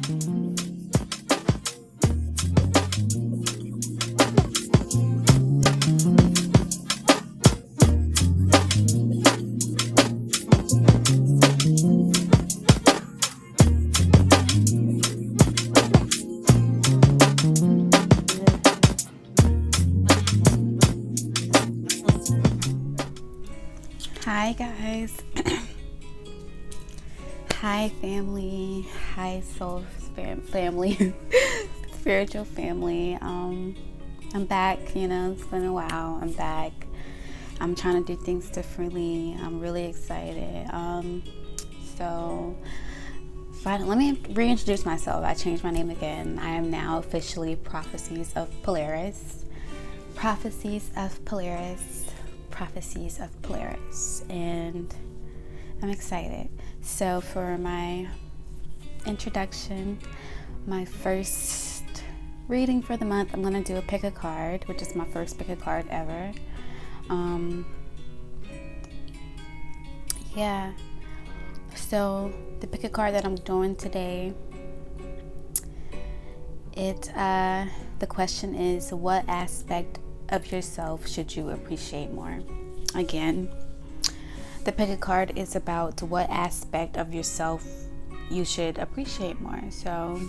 Hi guys. Hi family. Hi soul family. Spiritual family. I'm back, it's been a while. I'm back. I'm trying to do things differently. I'm really excited. So finally, let me reintroduce myself. I changed my name again. I am now officially Prophecies of Polaris. Prophecies of Polaris. Prophecies of Polaris, and I'm excited. So for my introduction, my first reading for the month, I'm going to do a pick a card, which is my first pick a card ever. Yeah, so the pick a card that I'm doing today, the question is, what aspect of yourself should you appreciate more? Again, the pick a card is about what aspect of yourself you should appreciate more. So,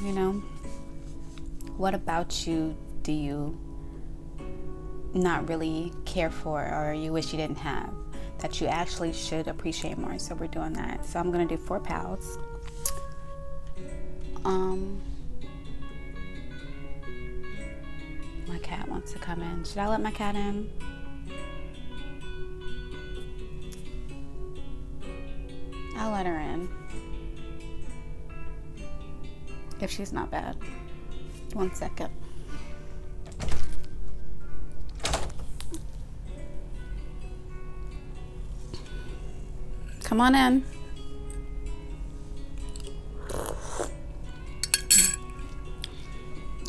what about you do you not really care for, or you wish you didn't have, that you actually should appreciate more? So we're doing that. So I'm going to do 4 pals. My cat wants to come in. Should I let my cat in? I'll let her in. If she's not bad. 1 second. Come on in.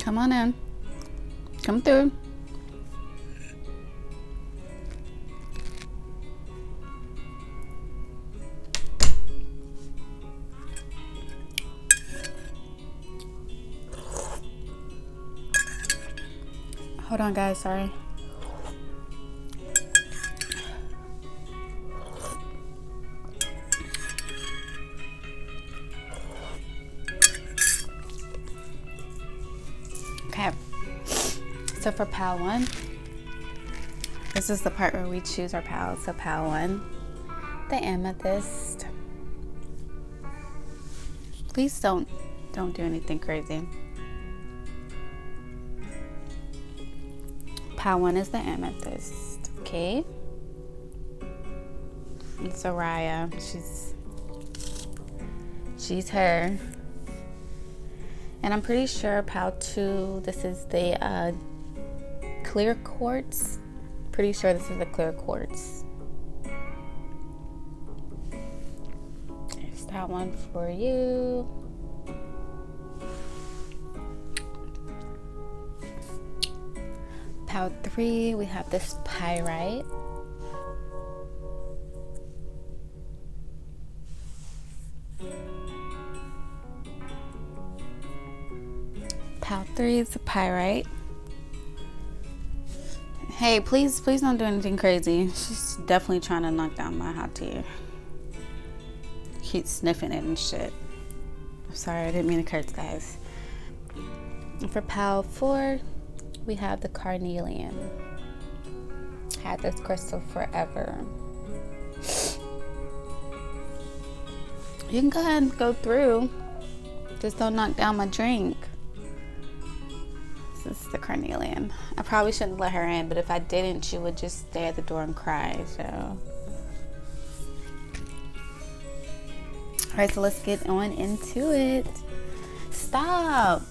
Come on in. Come through. Hold on, guys. Sorry. Okay. So for pal 1, this is the part where we choose our pals. So pal 1, the Amethyst. Please don't do anything crazy. Pal 1 is the Amethyst. Okay. And Soraya, she's her. And I'm pretty sure pal 2, this is the clear quartz. Pretty sure this is the clear quartz. There's that one for you. Pal 3, we have this pyrite. Pal 3 is a pyrite. Hey, please don't do anything crazy. She's definitely trying to knock down my hot tea. Keeps sniffing it and shit. I'm sorry, I didn't mean to curse, guys. And for pal 4, we have the carnelian. Had this crystal forever. You can go ahead and go through. Just don't knock down my drink. This is the carnelian. I probably shouldn't let her in, but if I didn't, she would just stay at the door and cry. So, all right, so let's get on into it. Stop.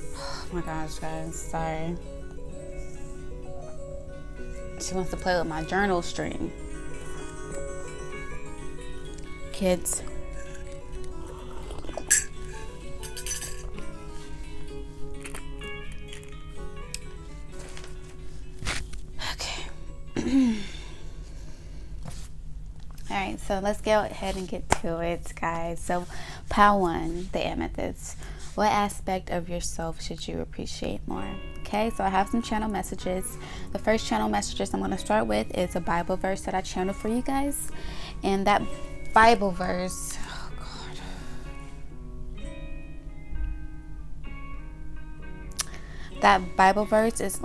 Oh my gosh, guys, sorry. She wants to play with my journal string. Kids. So let's go ahead and get to it, guys. So pile 1, the amethyst. What aspect of yourself should you appreciate more? Okay, so I have some channel messages. The first channel messages I'm going to start with is a Bible verse that I channeled for you guys. And that Bible verse, oh God. That Bible verse is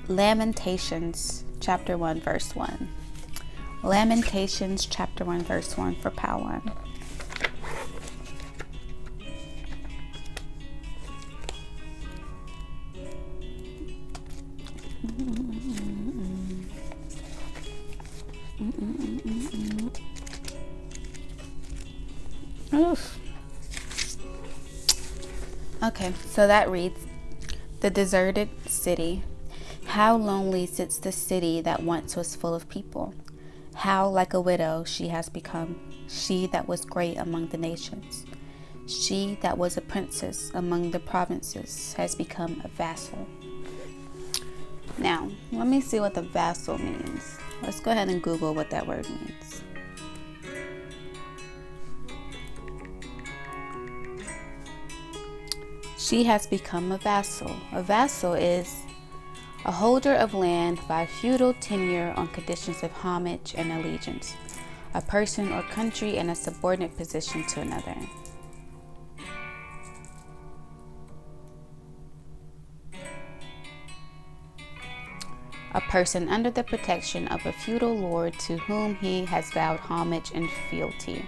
Lamentations chapter 1, verse 1. Lamentations chapter 1, verse 1 for pile 1. Oof. Okay, so that reads, the deserted city. How lonely sits the city that once was full of people. How like a widow she has become, she that was great among the nations. She that was a princess among the provinces has become a vassal. Now, let me see what the vassal means. Let's go ahead and Google what that word means. She has become a vassal. A vassal is a holder of land by feudal tenure on conditions of homage and allegiance. A person or country in a subordinate position to another. A person under the protection of a feudal lord to whom he has vowed homage and fealty.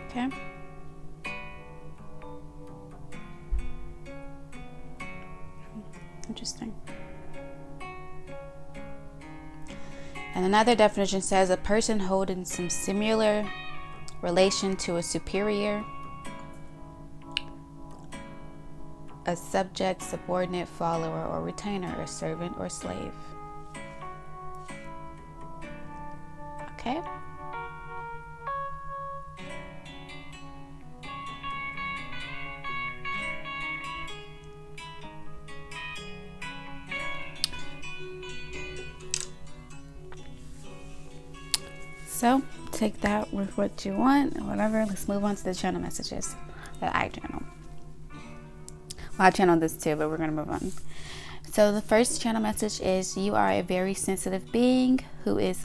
Okay. Interesting. And another definition says a person holding some similar relation to a superior, a subject, subordinate, follower, or retainer, a servant or slave. Okay. So take that with what you want, whatever. Let's move on to the channel messages that I channel. Well, I channeled this too, but we're going to move on. So the first channel message is, you are a very sensitive being who is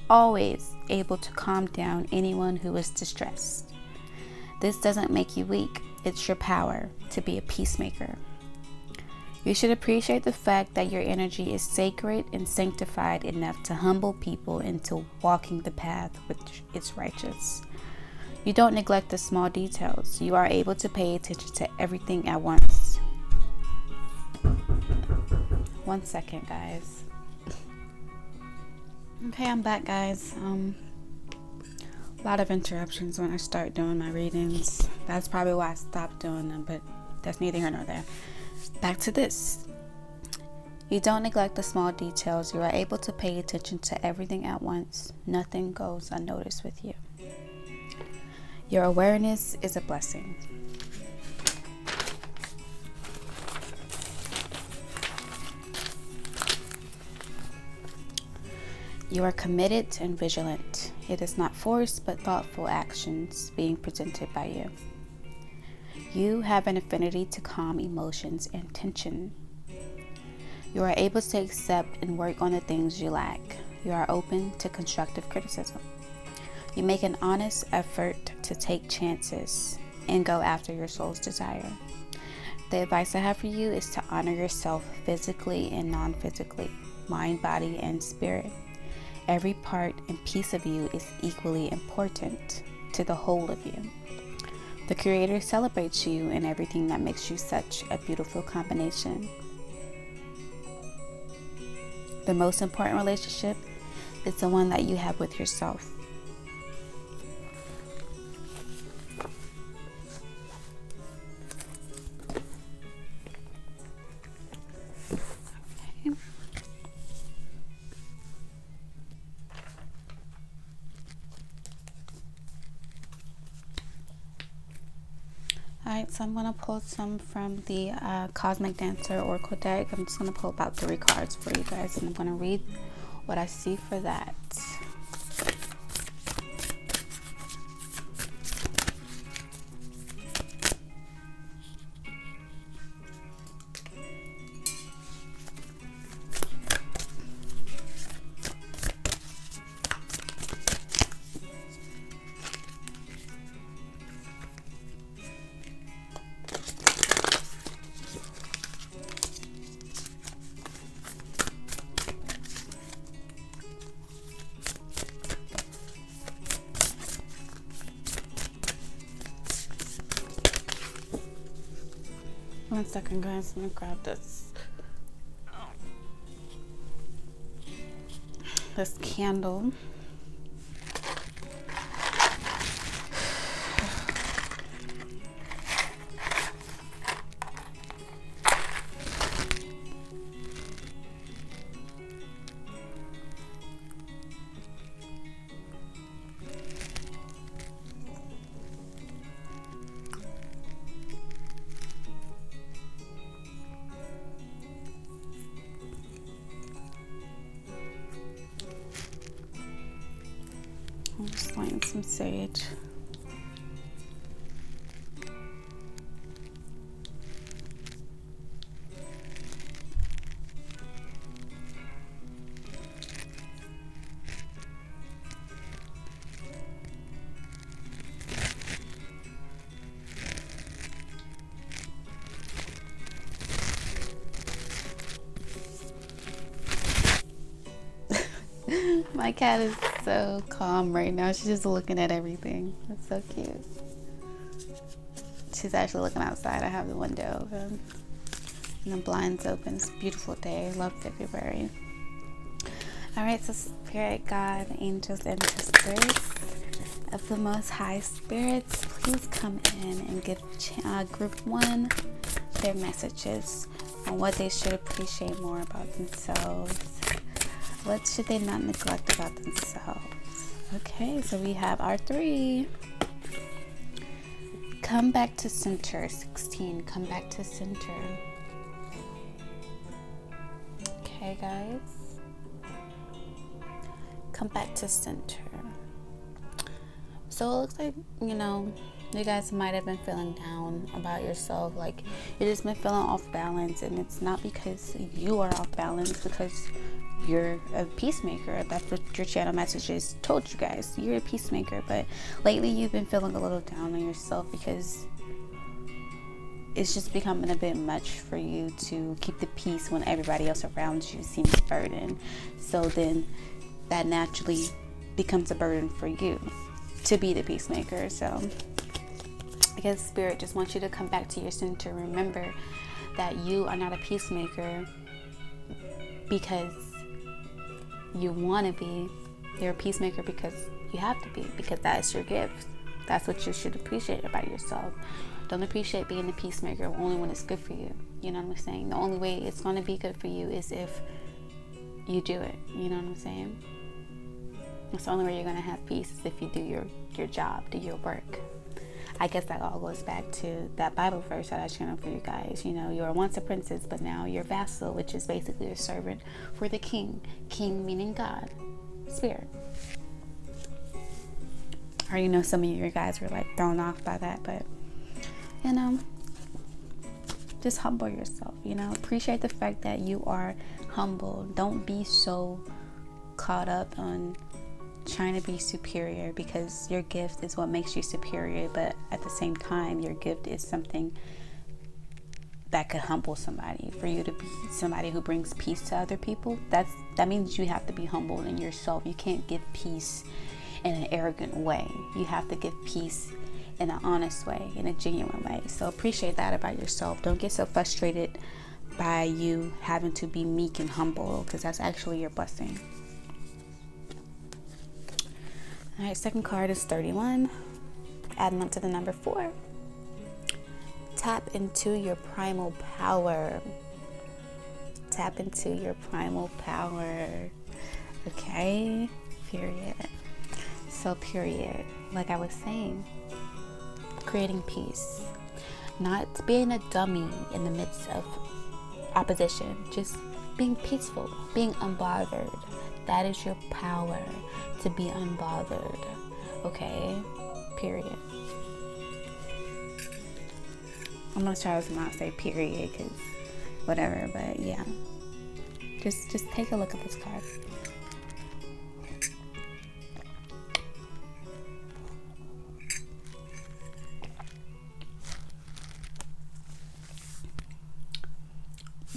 always able to calm down anyone who is distressed. This doesn't make you weak. It's your power to be a peacemaker. You should appreciate the fact that your energy is sacred and sanctified enough to humble people into walking the path which is righteous. You don't neglect the small details. You are able to pay attention to everything at once. 1 second, guys. Okay, I'm back, guys. A lot of interruptions when I start doing my readings. That's probably why I stopped doing them, but that's neither here nor there. Back to this. You don't neglect the small details. You are able to pay attention to everything at once. Nothing goes unnoticed with you. Your awareness is a blessing. You are committed and vigilant. It is not forced but thoughtful actions being presented by you. You have an affinity to calm emotions and tension. You are able to accept and work on the things you lack. You are open to constructive criticism. You make an honest effort to take chances and go after your soul's desire. The advice I have for you is to honor yourself physically and non-physically, mind, body, and spirit. Every part and piece of you is equally important to the whole of you. The Creator celebrates you and everything that makes you such a beautiful combination. The most important relationship is the one that you have with yourself. Okay. Alright, so I'm going to pull some from the Cosmic Dancer Oracle deck. I'm just going to pull about 3 cards for you guys, and I'm going to read what I see for that. One second, guys. Let me grab this candle. I'm just lighting some sage. My cat is so calm right now. She's just looking at everything. That's so cute. She's actually looking outside. I have the window open and the blinds open. It's a beautiful day. I love February. Alright, so Spirit, God, angels, and sisters of the Most High Spirits, please come in and give Group 1 their messages on what they should appreciate more about themselves. What should they not neglect about themselves? Okay, so we have our 3. Come back to center. 16. Come back to center. Okay, guys. Come back to center. So it looks like, you guys might have been feeling down about yourself. Like, you just been feeling off balance. And it's not because you are off balance, because you're a peacemaker. That's what your channel messages told you guys. You're a peacemaker. But lately you've been feeling a little down on yourself because it's just becoming a bit much for you to keep the peace when everybody else around you seems burdened. So then that naturally becomes a burden for you to be the peacemaker. So I guess Spirit just wants you to come back to your center. Remember that you are not a peacemaker because you want to be. You're a peacemaker because you have to be, because that's your gift. That's what you should appreciate about yourself. Don't appreciate being a peacemaker only when it's good for you. You know what I'm saying? The only way it's going to be good for you is if you do it. You know what I'm saying? It's the only way you're going to have peace is if you do your job, do your work. I guess that all goes back to that Bible verse that I channeled for you guys. You were once a princess, but now you're a vassal, which is basically a servant for the king. King meaning God, Spirit. Or some of you guys were like thrown off by that, but just humble yourself. Appreciate the fact that you are humble. Don't be so caught up on trying to be superior, because your gift is what makes you superior, but at the same time your gift is something that could humble somebody. For you to be somebody who brings peace to other people, that means you have to be humble in yourself. You can't give peace in an arrogant way. You have to give peace in an honest way, in a genuine way. So appreciate that about yourself. Don't get so frustrated by you having to be meek and humble, because that's actually your blessing. All right, second card is 31. Adding up to the number 4. Tap into your primal power. Tap into your primal power. Okay, period. So period, like I was saying, creating peace. not being a dummy in the midst of opposition, just being peaceful, being unbothered. That is your power, to be unbothered. Okay, period. I'm gonna try to not say period, because whatever, but yeah, just take a look at this card.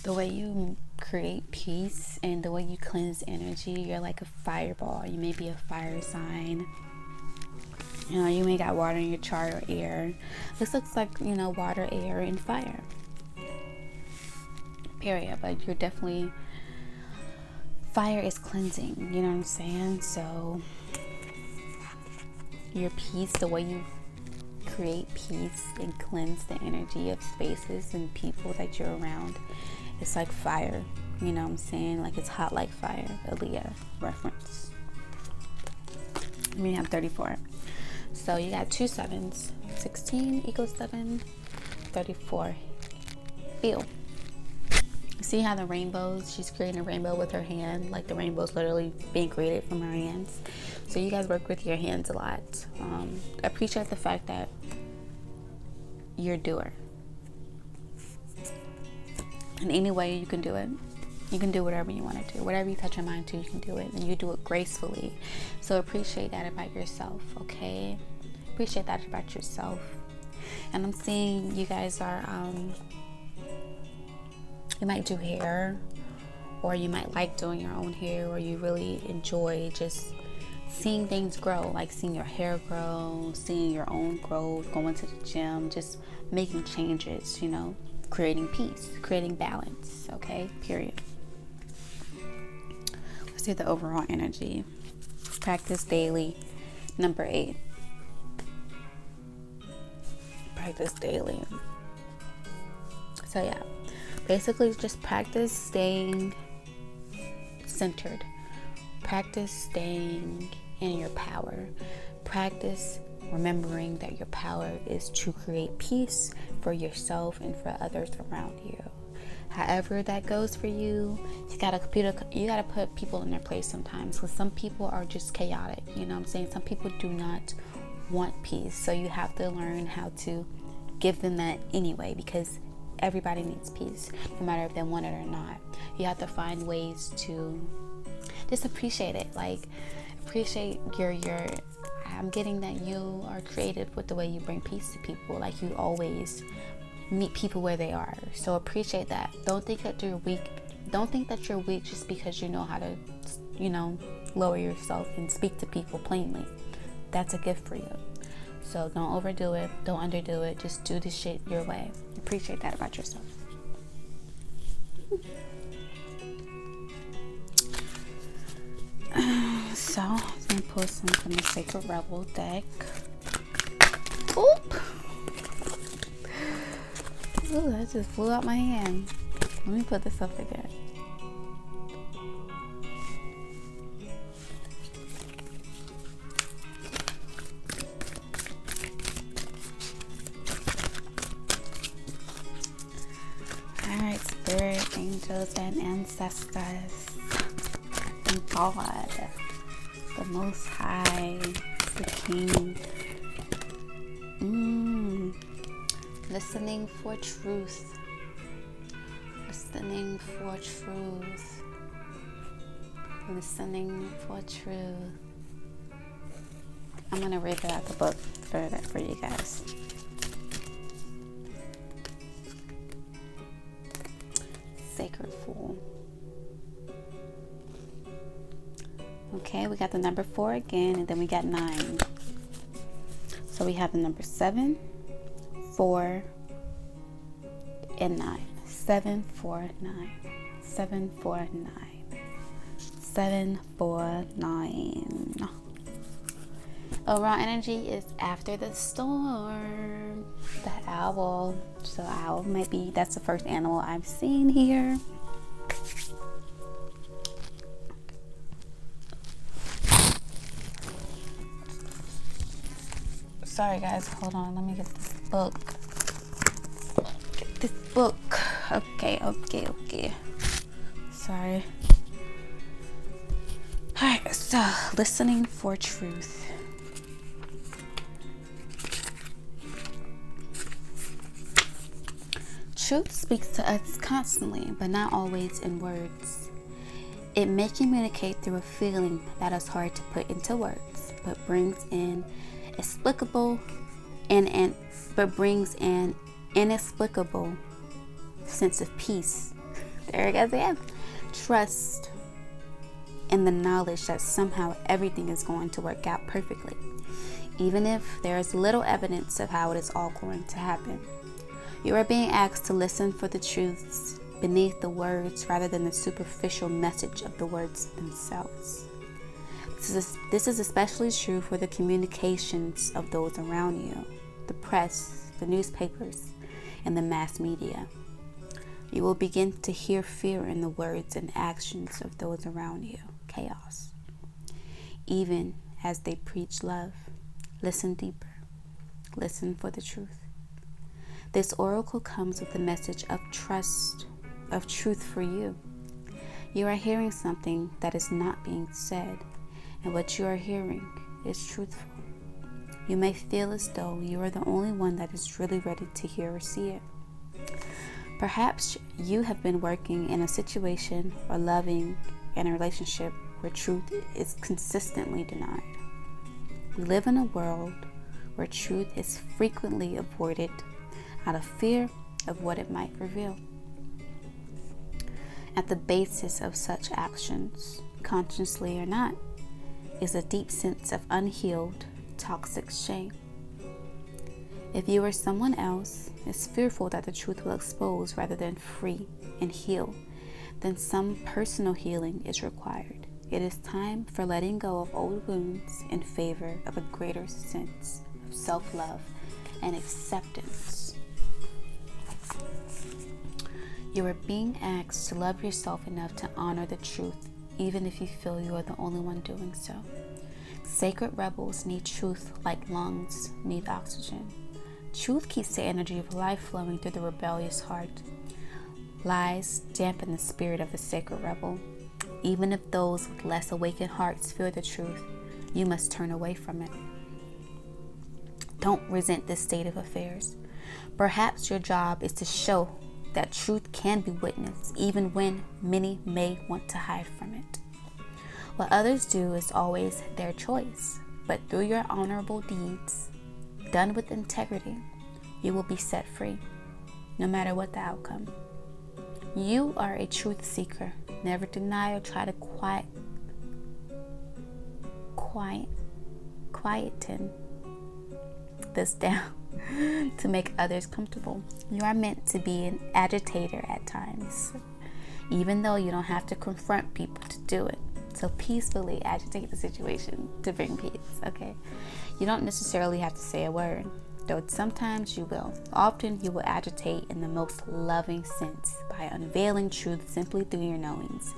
The way you create peace and the way you cleanse energy, you're like a fireball. You may be a fire sign. You know, you may got water in your chart or air. This looks like, you know, water, air, and fire. Period. But you're definitely, fire is cleansing. You know what I'm saying? So your peace, the way you create peace and cleanse the energy of spaces and people that you're around, it's like fire. You know what I'm saying? Like it's hot like fire. Aaliyah reference. We have 34. So you got 2 7s. 16 equals 7. 34. Feel. See how the rainbows, she's creating a rainbow with her hand. Like the rainbow's literally being created from her hands. So you guys work with your hands a lot. Appreciate the fact that you're a doer. In any way you can do it. You can do whatever you want to do. Whatever you touch your mind to, you can do it. And you do it gracefully. So appreciate that about yourself, okay? Appreciate that about yourself. And I'm seeing you guys are, you might do hair. Or you might like doing your own hair. Or you really enjoy just seeing things grow. Like seeing your hair grow. Seeing your own growth. Going to the gym. Just making changes, you know. Creating peace. Creating balance, okay? Period. Let's do the overall energy. Practice daily. Number 8. Practice daily. So yeah, basically just practice staying centered. Practice staying in your power. Practice remembering that your power is to create peace for yourself and for others around you. However that goes for you, you gotta put people in their place sometimes, because some people are just chaotic. You know what I'm saying? Some people do not want peace, so you have to learn how to give them that anyway, because everybody needs peace, no matter if they want it or not. You have to find ways to just appreciate it. Like appreciate your I'm getting that you are creative with the way you bring peace to people. Like you always meet people where they are. So appreciate that. Don't think that you're weak. Don't think that you're weak just because you know how to, you know, lower yourself and speak to people plainly. That's a gift for you. So don't overdo it. Don't underdo it. Just do the shit your way. Appreciate that about yourself. So I'm going to pull some from the Sacred Rebel deck. Oop! Ooh, that just flew out my hand. Let me put this up again. Alright, spirit, angels, and ancestors. And God, the Most High, the King. Listening for truth. Listening for truth. Listening for truth. I'm gonna read it out the book for you guys. Sacred Fool. Okay, we got the number 4 again, and then we got 9. So we have the number 7, 4, and 9. 7, 4, 9. 7, 4, 9. 7, 4, 9. Overall energy is after the storm. The owl. So owl might be, that's the first animal I've seen here. Sorry guys, hold on, let me get this book. book. Okay. Sorry. Alright, so listening for truth. Truth speaks to us constantly, but not always in words. It may communicate through a feeling that is hard to put into words, but brings an inexplicable sense of peace. There you go again. Trust in the knowledge that somehow everything is going to work out perfectly, even if there is little evidence of how it is all going to happen. You are being asked to listen for the truths beneath the words rather than the superficial message of the words themselves. This is especially true for the communications of those around you, the press, the newspapers, and the mass media. You will begin to hear fear in the words and actions of those around you, chaos. Even as they preach love, listen deeper. Listen for the truth. This oracle comes with a message of trust, of truth for you. You are hearing something that is not being said, and what you are hearing is truthful. You may feel as though you are the only one that is really ready to hear or see it. Perhaps you have been working in a situation or loving in a relationship where truth is consistently denied. We live in a world where truth is frequently avoided out of fear of what it might reveal. At the basis of such actions, consciously or not, is a deep sense of unhealed, toxic shame. If you or someone else is fearful that the truth will expose rather than free and heal, then some personal healing is required. It is time for letting go of old wounds in favor of a greater sense of self-love and acceptance. You are being asked to love yourself enough to honor the truth, even if you feel you are the only one doing so. Sacred rebels need truth like lungs need oxygen. Truth keeps the energy of life flowing through the rebellious heart. Lies dampen the spirit of the sacred rebel. Even if those with less awakened hearts fear the truth, you must turn away from it. Don't resent this state of affairs. Perhaps your job is to show that truth can be witnessed, even when many may want to hide from it. What others do is always their choice, but through your honorable deeds, done with integrity, you will be set free, no matter what the outcome. You are a truth seeker. Never deny or try to quieten this down to make others comfortable. You are meant to be an agitator at times, even though you don't have to confront people to do it. So peacefully agitate the situation to bring peace, okay? You don't necessarily have to say a word, though sometimes you will. Often you will agitate in the most loving sense by unveiling truth simply through your knowings.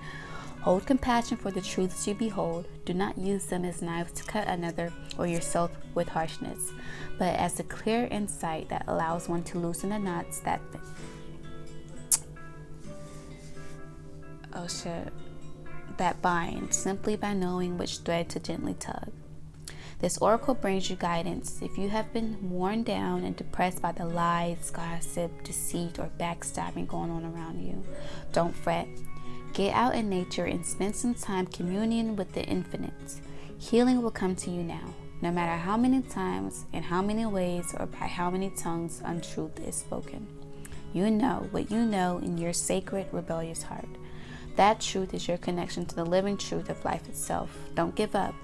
Hold compassion for the truths you behold. Do not use them as knives to cut another or yourself with harshness, but as a clear insight that allows one to loosen the knots that bind, simply by knowing which thread to gently tug. This oracle brings you guidance. If you have been worn down and depressed by the lies, gossip, deceit, or backstabbing going on around you, don't fret. Get out in nature and spend some time communing with the infinite. Healing will come to you now, no matter how many times, in how many ways, or by how many tongues untruth is spoken. You know what you know in your sacred, rebellious heart. That truth is your connection to the living truth of life itself. Don't give up.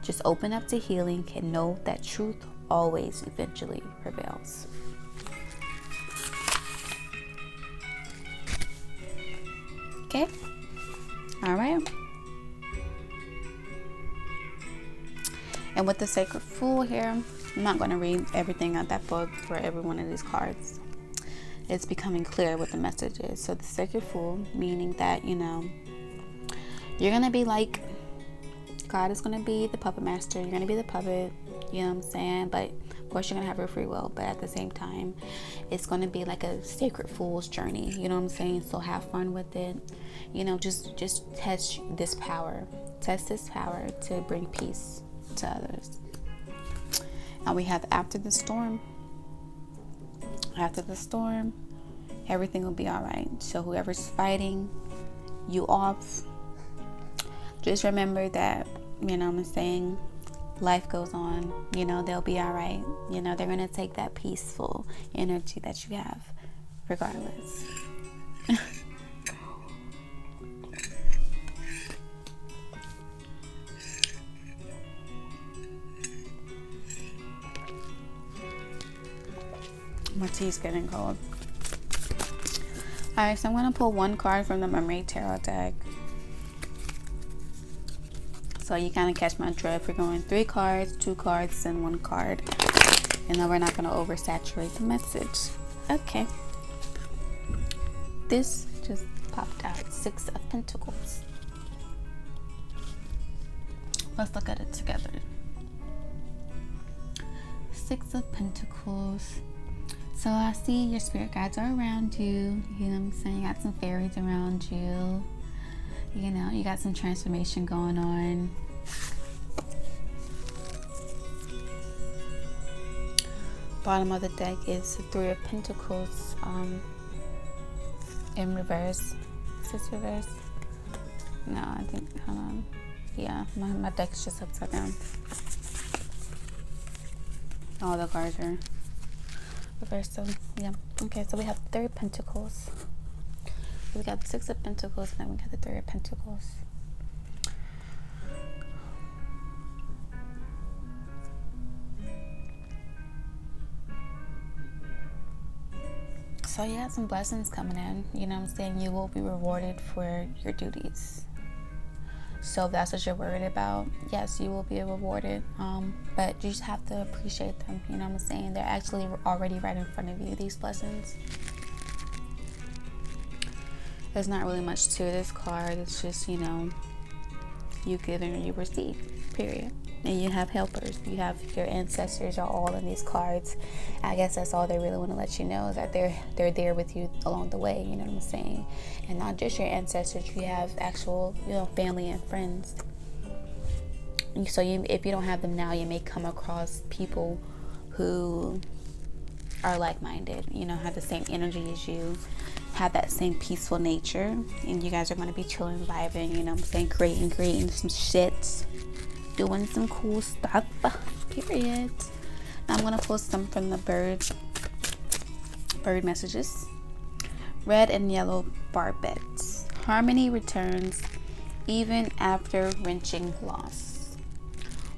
Just open up to healing and know that truth always eventually prevails. Okay? All right. And with the Sacred Fool here, I'm not going to read everything out that book for every one of these cards. It's becoming clear what the message is. So the Sacred Fool, meaning that, you're going to be like, God is going to be the puppet master. You're going to be the puppet, you know what I'm saying? But course, you're gonna have your free will, but at the same time, it's gonna be like a sacred fool's journey. You know what I'm saying? So have fun with it. You know, just test this power. Test this power to bring peace to others. And we have after the storm. After the storm, everything will be all right. So whoever's fighting you off, just remember that, you know what I'm saying, life goes on. You know, they'll be all right. You know, they're going to take that peaceful energy that you have regardless. My tea's getting cold. Alright, so I'm going to pull one card from the Mermaid Tarot deck. So you kind of catch my drift. We're going 3 cards, 2 cards, and 1 card. And then we're not going to oversaturate the message. Okay. This just popped out. 6 of Pentacles. Let's look at it together. 6 of Pentacles. So I see your spirit guides are around you. You know what I'm saying? You got some fairies around you. You know, you got some transformation going on. Bottom of the deck is the 3 of Pentacles in reverse. Is this reverse? No, I think, hold on. Yeah, my deck's just upside down. All the cards are reversed, so yeah. Okay, so we have 3 of Pentacles. We got 6 of Pentacles, and then we got the 3 of Pentacles. So you got some blessings coming in. You know what I'm saying? You will be rewarded for your duties. So if that's what you're worried about, yes, you will be rewarded. But you just have to appreciate them. You know what I'm saying? They're actually already right in front of you, these blessings. There's not really much to this card. It's just, you know, you give and you receive, period. And you have helpers. You have your ancestors are all in these cards. I guess that's all they really want to let you know, is that they're there with you along the way. You know what I'm saying? And not just your ancestors. You have actual, you know, family and friends. So if you don't have them now, you may come across people who are like-minded. You know, have the same energy as you, have that same peaceful nature, and you guys are going to be chilling, vibing. You know what I'm saying? Creating some shit. Doing some cool stuff, period. Now I'm gonna pull some from the bird messages. Red and yellow barbets. Harmony returns even after wrenching loss.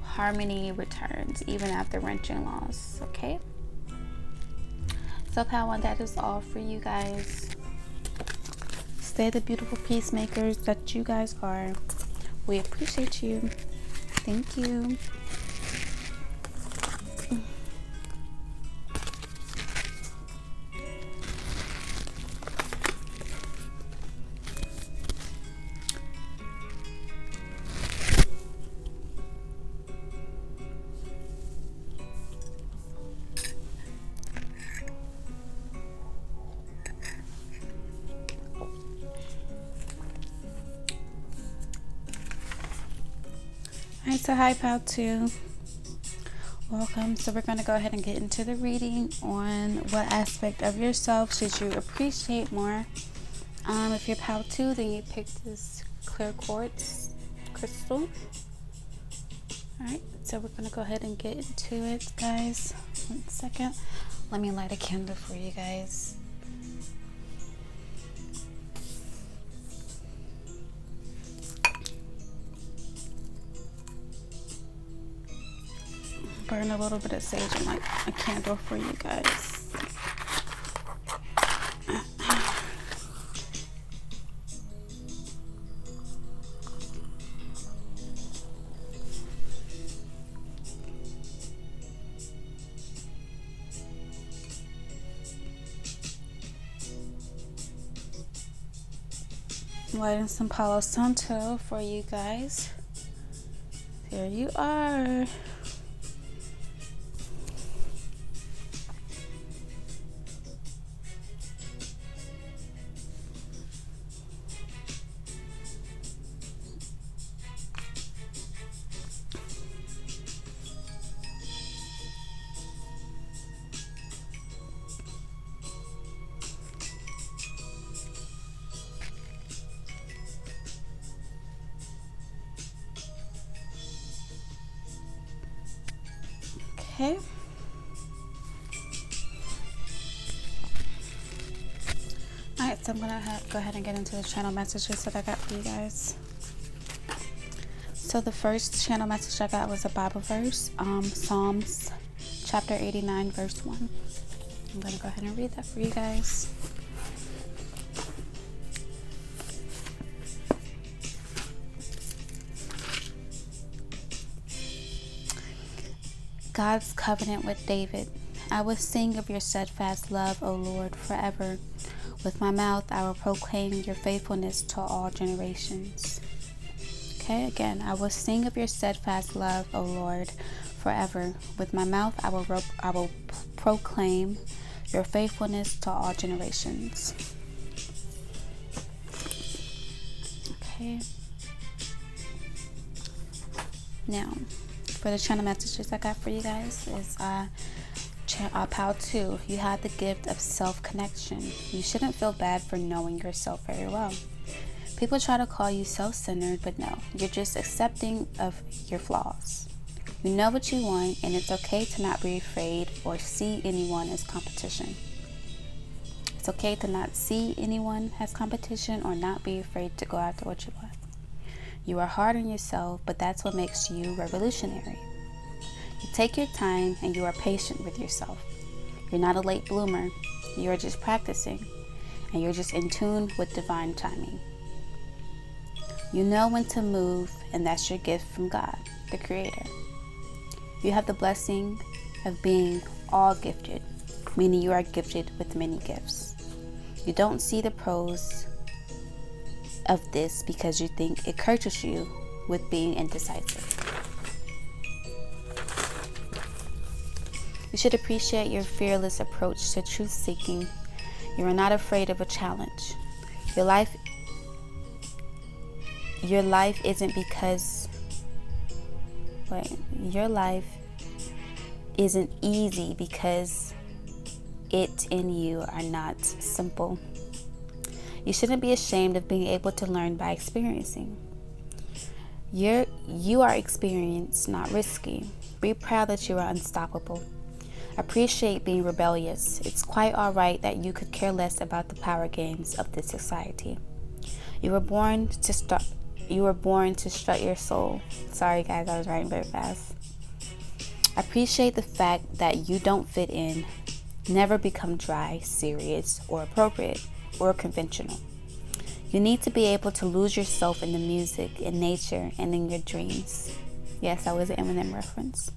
Harmony returns even after wrenching loss. Okay, so Power, that is all for you guys. Stay the beautiful peacemakers that you guys are. We appreciate you. Thank you. Alright, so hi Pal 2. Welcome. So we're going to go ahead and get into the reading on what aspect of yourself should you appreciate more. If you're Pal 2, then you pick this clear quartz crystal. Alright, so we're going to go ahead and get into it, guys. 1 second. Let me light a candle for you guys. Burn a little bit of sage and like a candle for you guys. Lighting some Palo Santo for you guys. There you are. Okay. Alright, so I'm gonna go ahead and get into the channel messages that I got for you guys. So the first channel message I got was a Bible verse, Psalms chapter 89 verse 1. I'm gonna go ahead and read that for you guys. God's covenant with David. I will sing of your steadfast love, O Lord, forever. With my mouth I will proclaim your faithfulness to all generations. Okay, again, I will sing of your steadfast love, O Lord, forever. With my mouth I will proclaim your faithfulness to all generations. Okay. Now, for the channel messages I got for you guys is Pal 2. You have the gift of self-connection. You shouldn't feel bad for knowing yourself very well. People try to call you self-centered, but no, you're just accepting of your flaws. You know what you want, and it's okay to not be afraid or see anyone as competition. It's okay to not see anyone as competition or not be afraid to go after what you want. You are hard on yourself, but that's what makes you revolutionary. You take your time and you are patient with yourself. You're not a late bloomer. You are just practicing, and you're just in tune with divine timing. You know when to move, and that's your gift from God, the Creator. You have the blessing of being all gifted, meaning you are gifted with many gifts. You don't see the pros of this because you think it curses you with being indecisive. You should appreciate your fearless approach to truth seeking. You are not afraid of a challenge. Your life isn't easy because it and you are not simple. You shouldn't be ashamed of being able to learn by experiencing. You are experienced, not risky. Be proud that you are unstoppable. Appreciate being rebellious. It's quite alright that you could care less about the power games of this society. You were born to strut your soul. Sorry guys, I was writing very fast. Appreciate the fact that you don't fit in. Never become dry, serious, or appropriate, or conventional. You need to be able to lose yourself in the music, in nature, and in your dreams. Yes, that was an Eminem reference.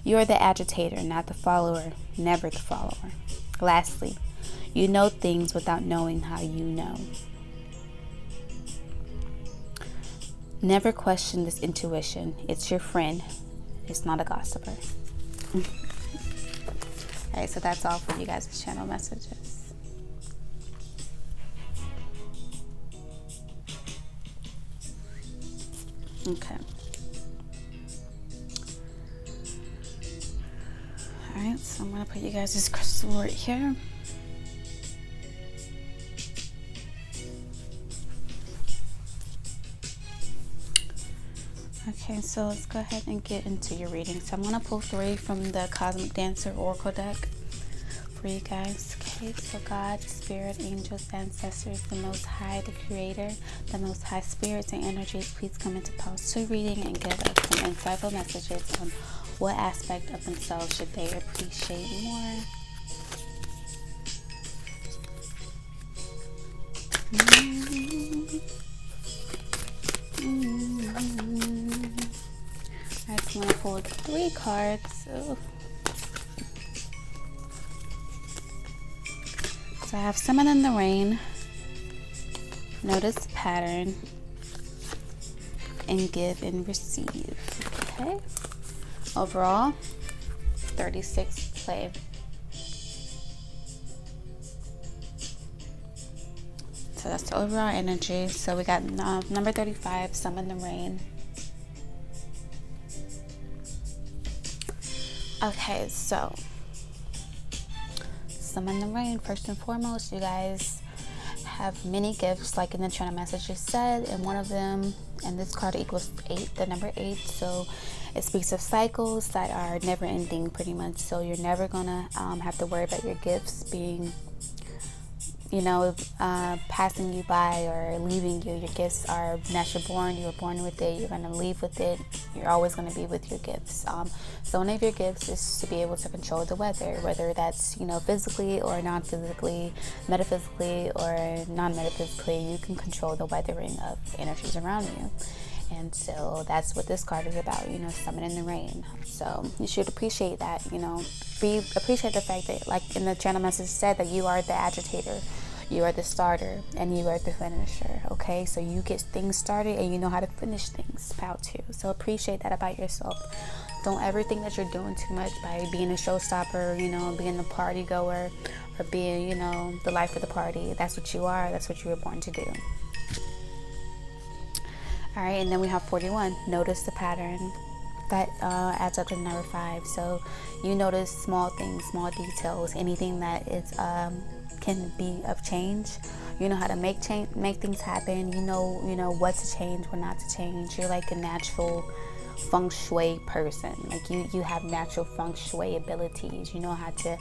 You are the agitator, not the follower, never the follower. Lastly, you know things without knowing how you know. Never question this intuition. It's your friend. It's not a gossiper. Alright, so that's all for you guys' channel messages. Okay. Alright, so I'm going to put you guys' crystal right here. Okay, so let's go ahead and get into your reading. So I'm going to pull 3 from the Cosmic Dancer Oracle deck for you guys. Okay, so God, Spirit, Angels, Ancestors, the Most High, the Creator, the Most High Spirits and Energies, please come into pause to reading and give us some insightful messages on what aspect of themselves should they appreciate more. Alright, so I'm going to pull 3 cards. So I have Summon in the Rain, Notice the Pattern, and Give and Receive. Okay. Overall, 36 play. So that's the overall energy. So we got number 35, Summon the Rain. Okay, so Summon the Rain. First and foremost, you guys have many gifts, like in the channel message said, and one of them, and this card equals 8, the number 8. So it speaks of cycles that are never ending, pretty much. So you're never gonna have to worry about your gifts being, passing you by or leaving you. Your gifts are natural born. You were born with it. You're going to leave with it. You're always going to be with your gifts. So one of your gifts is to be able to control the weather, whether that's, physically or non-physically, metaphysically or non-metaphysically. You can control the weathering of energies around you. And so that's what this card is about, summoning the rain. So you should appreciate that, appreciate the fact that, like in the channel message said, that you are the agitator, you are the starter, and you are the finisher, okay? So you get things started and you know how to finish things, proud to. So appreciate that about yourself. Don't ever think that you're doing too much by being a showstopper, being a party goer, or being, the life of the party. That's what you are. That's what you were born to do. All right, and then we have 41. Notice the pattern. That adds up to number 5. So you notice small things, small details, anything that is can be of change. You know how to make things happen. You know what to change, what not to change. You're like a natural feng shui person. Like you have natural feng shui abilities. You know how to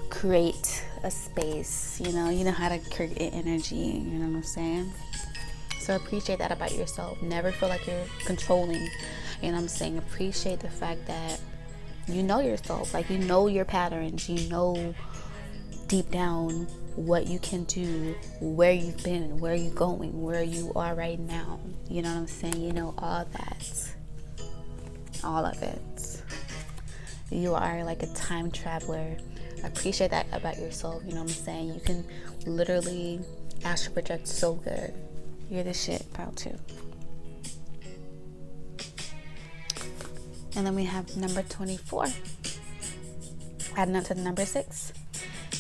create a space. You know how to create energy. You know what I'm saying? So appreciate that about yourself. Never feel like you're controlling. You know what I'm saying? Appreciate the fact that you know yourself. Like, you know your patterns. You know deep down what you can do, where you've been, where you're going, where you are right now. You know what I'm saying? You know all that. All of it. You are like a time traveler. Appreciate that about yourself. You know what I'm saying? You can literally astral project so good. You're the shit, proud too. And then we have number 24. Adding up to the number 6.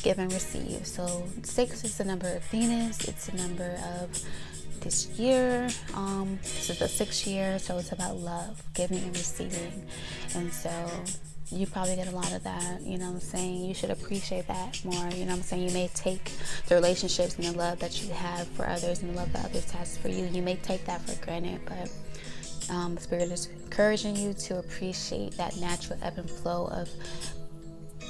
Give and receive. So 6 is the number of Venus. It's the number of this year. This is the 6th year, so it's about love, giving and receiving. And so you probably get a lot of that, you know what I'm saying? You should appreciate that more, you know what I'm saying? You may take the relationships and the love that you have for others and the love that others has for you. You may take that for granted, but Spirit is encouraging you to appreciate that natural ebb and flow of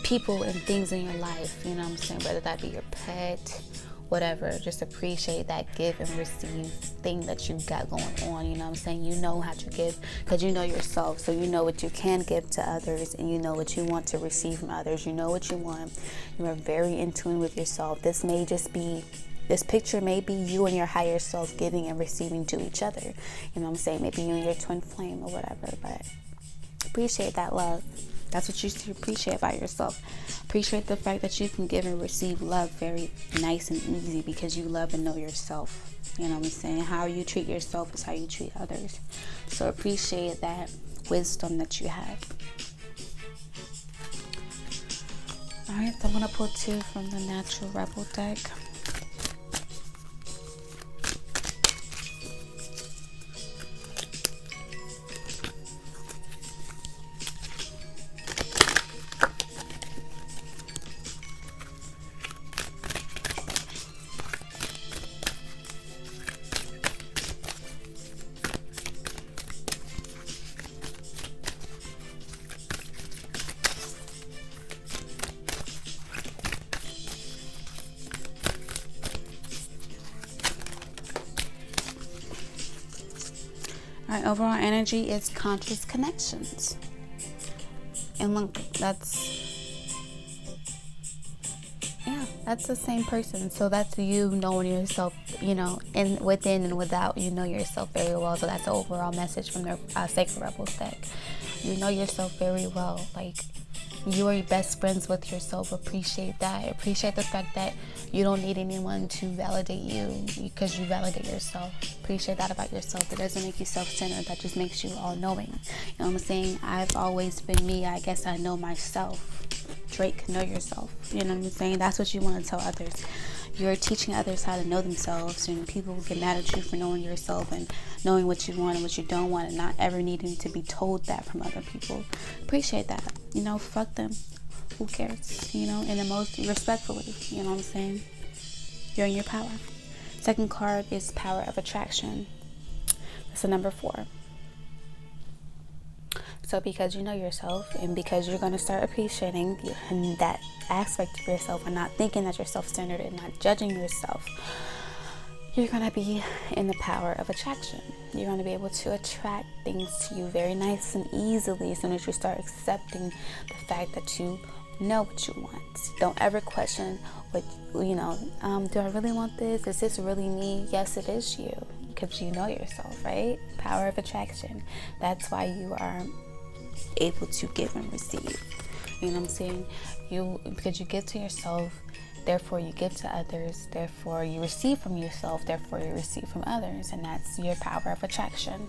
people and things in your life, you know what I'm saying? Whether that be your pet, whatever, just appreciate that give and receive thing that you got going on, you know what I'm saying? You know how to give because you know yourself, so you know what you can give to others and you know what you want to receive from others. You know what you want. You are very in tune with yourself. This picture may be you and your higher self giving and receiving to each other, you know what I'm saying? Maybe you and your twin flame or whatever, but appreciate that love. That's what you should appreciate about yourself. Appreciate the fact that you can give and receive love very nice and easy because you love and know yourself. You know what I'm saying? How you treat yourself is how you treat others. So appreciate that wisdom that you have. Alright, so I'm going to pull 2 from the Natural Rebel deck. Alright, overall energy is conscious connections. And look, that's the same person. So that's you knowing yourself, within and without. You know yourself very well. So that's the overall message from the Sacred Rebels deck. You know yourself very well. Like, you are best friends with yourself. Appreciate that. Appreciate the fact that you don't need anyone to validate you because you validate yourself. Appreciate that about yourself. That doesn't make you self-centered. That just makes you all-knowing. You know what I'm saying? I've always been me. I guess I know myself. Drake, know yourself. You know what I'm saying? That's what you want to tell others. You're teaching others how to know themselves, and people get mad at you for knowing yourself and knowing what you want and what you don't want and not ever needing to be told that from other people. Appreciate that. Fuck them. Who cares? In the most respectfully. You know what I'm saying? You're in your power. Second card is power of attraction. That's the number 4. So because you know yourself, and because you're going to start appreciating that aspect of yourself and not thinking that you're self-centered and not judging yourself, you're going to be in the power of attraction. You're going to be able to attract things to you very nice and easily as soon as you start accepting the fact that you know what you want. Don't ever question what, do I really want this? Is this really me? Yes, it is you, because you know yourself, right? Power of attraction. That's why you are able to give and receive. You know what I'm saying? Because you give to yourself, therefore you give to others, therefore you receive from yourself, therefore you receive from others, and that's your power of attraction.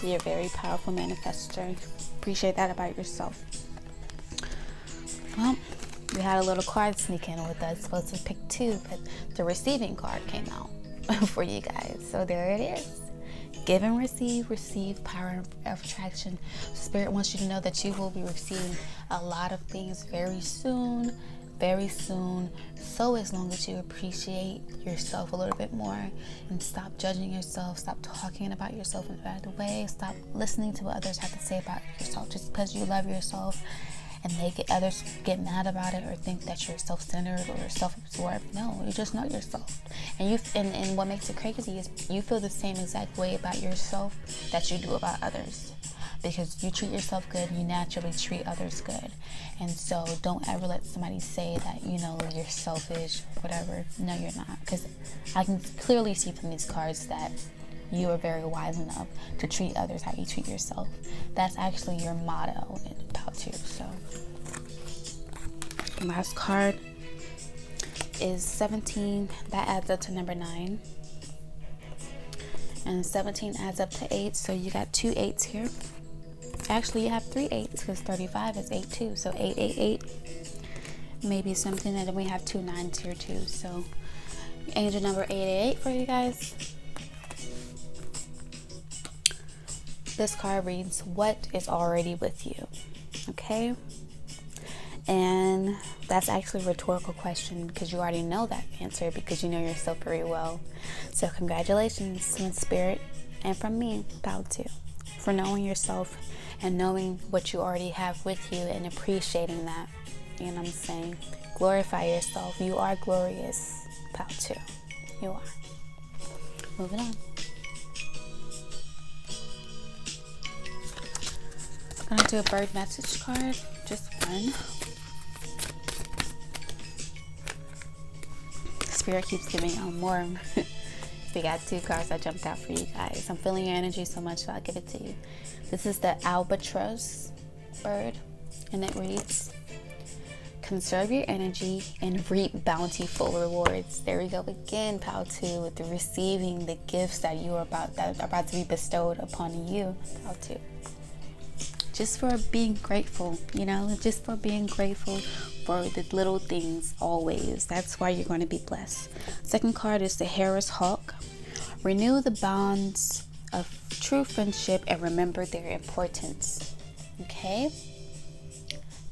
You're a very powerful manifester. Appreciate that about yourself. Well, we had a little card sneak in with us. Supposed to pick 2, but the receiving card came out for you guys. So there it is. Give and receive power of attraction. Spirit wants you to know that you will be receiving a lot of things very soon. So as long as you appreciate yourself a little bit more and stop judging yourself, stop talking about yourself in a bad way, stop listening to what others have to say about yourself just because you love yourself and others get mad about it or think that you're self-centered or self-absorbed. No, you just know yourself. And what makes it crazy is you feel the same exact way about yourself that you do about others. Because you treat yourself good, you naturally treat others good. And so don't ever let somebody say that, you're selfish or whatever. No, you're not. Because I can clearly see from these cards that you are very wise enough to treat others how you treat yourself. That's actually your motto about you. So, last card is 17. That adds up to number 9. And 17 adds up to 8. So you got 2 8s here. Actually, you have 3 8s because 35 is 8 too. So 8, 8, 8. Maybe something, and then we have 2 9s here too. So angel number 888 for you guys. This card reads, what is already with you? Okay. And that's actually a rhetorical question because you already know that answer because you know yourself very well. So congratulations from Spirit and from me, Pao too, for knowing yourself and knowing what you already have with you and appreciating that. You know what I'm saying? Glorify yourself. You are glorious, Pao too. You are. Moving on. I'm gonna do a bird message card, just one. Spirit keeps giving out more. We got 2 cards that jumped out for you guys. I'm feeling your energy so much, so I'll give it to you. This is the Albatross Bird, and it reads, conserve your energy and reap bountiful rewards. There we go again, Pao 2, with the receiving the gifts that are about to be bestowed upon you, Pao 2. Just for being grateful, just for being grateful for the little things always. That's why you're going to be blessed. Second card is the Harris Hawk. Renew the bonds of true friendship and remember their importance. Okay?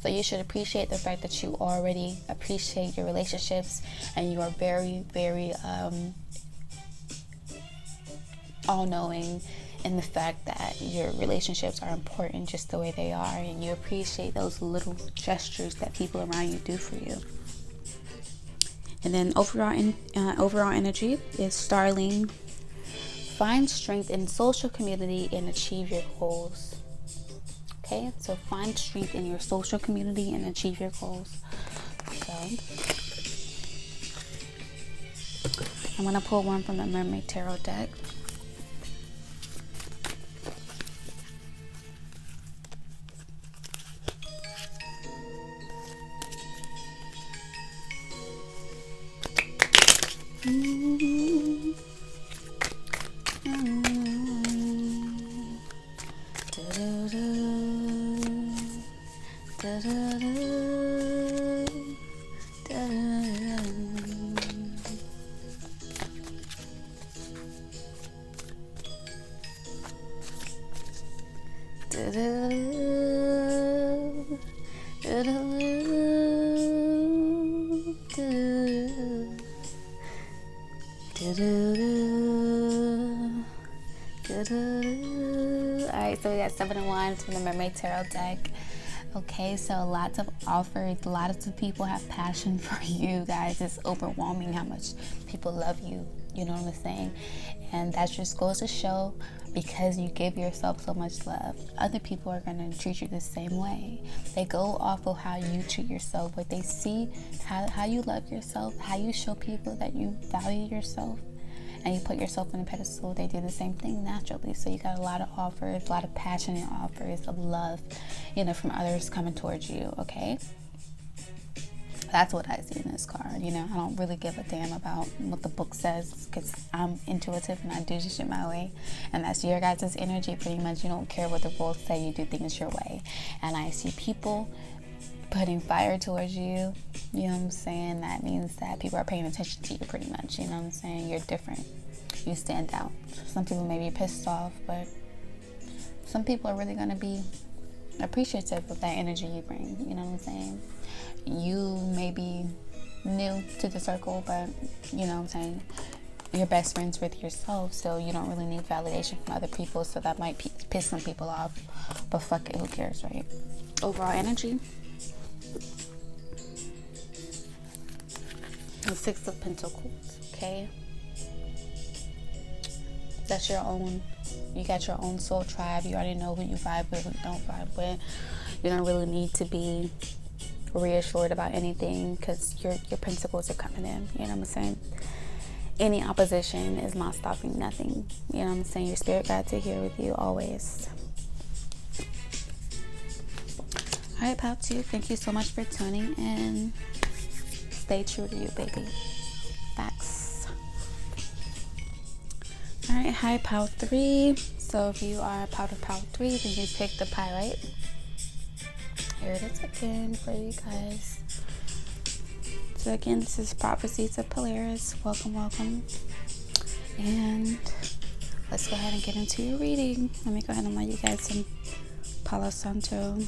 So you should appreciate the fact that you already appreciate your relationships and you are very, very all-knowing in the fact that your relationships are important just the way they are, and you appreciate those little gestures that people around you do for you. And then overall energy is Starling. Find strength in social community and achieve your goals. Okay, so find strength in your social community and achieve your goals. So I'm gonna pull one from the Mermaid Tarot deck. Alright, so we got 7 of Wands from the Mermaid Tarot deck. Okay, so lots of offers. Lots of people have passion for you guys. It's overwhelming how much people love you. You know what I'm saying? And that just goes to show, because you give yourself so much love, other people are going to treat you the same way. They go off of how you treat yourself, what they see, how you love yourself, how you show people that you value yourself, and you put yourself on a pedestal. They do the same thing naturally. So you got a lot of offers, a lot of passionate offers of love, you know, from others coming towards you. Okay, that's what I see in this card. You know, I don't really give a damn about what the book says, because I'm intuitive and I do this shit my way, and that's your guys' energy pretty much. You don't care what the rules say, you do things your way. And I see people putting fire towards you. You know what I'm saying? That means that people are paying attention to you pretty much. You know what I'm saying? You're different. You stand out. Some people may be pissed off, but some people are really going to be appreciative of that energy you bring. You know what I'm saying? You may be new to the circle, but you know what I'm saying, you're best friends with yourself, so you don't really need validation from other people. So that might piss some people off, but fuck it, who cares, right? Overall energy, the 6 of Pentacles. Okay, that's your own. You got your own soul tribe. You already know who you vibe with, who you don't vibe with. You don't really need to be reassured about anything, because your principles are coming in. You know what I'm saying? Any opposition is not stopping nothing. You know what I'm saying? Your spirit guides are here with you always. All right, Pal 2, thank you so much for tuning in. Stay true to you, baby. Facts. All right, hi, Pal 3. So if you are Pal 3, then you pick the pie, right? Here it is again for you guys. So again, this is Prophecies of Polaris. Welcome, welcome. And let's go ahead and get into your reading. Let me go ahead and let you guys some Palo Santo.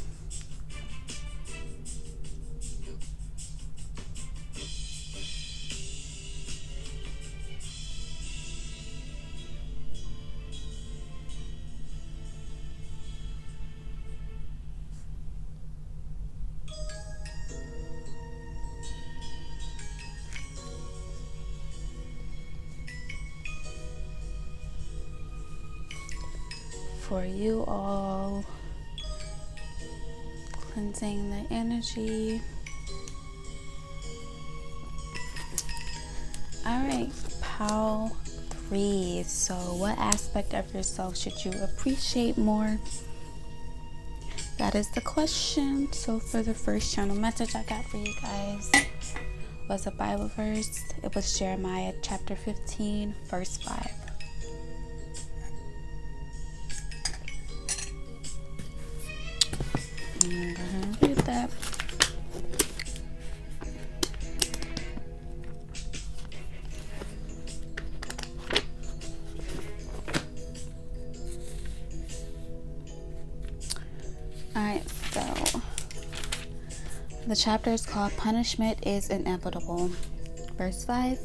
For you all, cleansing the energy. All right, Pal 3. So what aspect of yourself should you appreciate more? That is the question. So for the first channel message I got for you guys was a Bible verse. It was Jeremiah chapter 15, verse 5. I'm going to go ahead and read that. Alright, so the chapter is called Punishment is Inevitable. Verse 5.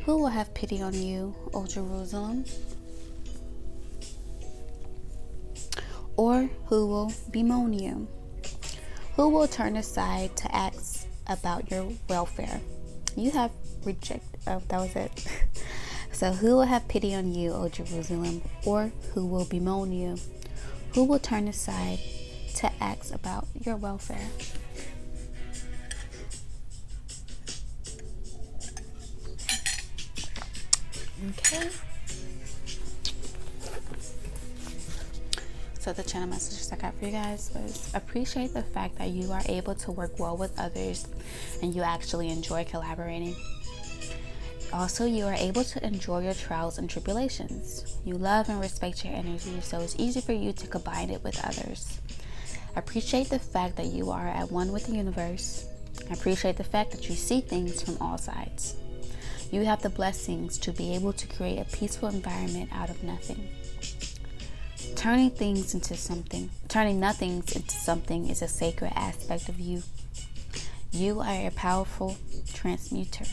Who will have pity on you, O Jerusalem? Or who will bemoan you? Who will turn aside to ask about your welfare? You have rejected. Oh, that was it. So who will have pity on you, O Jerusalem? Or who will bemoan you? Who will turn aside to ask about your welfare? Okay. So the channel messages I got for you guys was: appreciate the fact that you are able to work well with others and you actually enjoy collaborating. Also, you are able to enjoy your trials and tribulations. You love and respect your energy, so it's easy for you to combine it with others. Appreciate the fact that you are at one with the universe. Appreciate the fact that you see things from all sides. You have the blessings to be able to create a peaceful environment out of nothing. Turning nothings into something is a sacred aspect of you. You are a powerful transmuter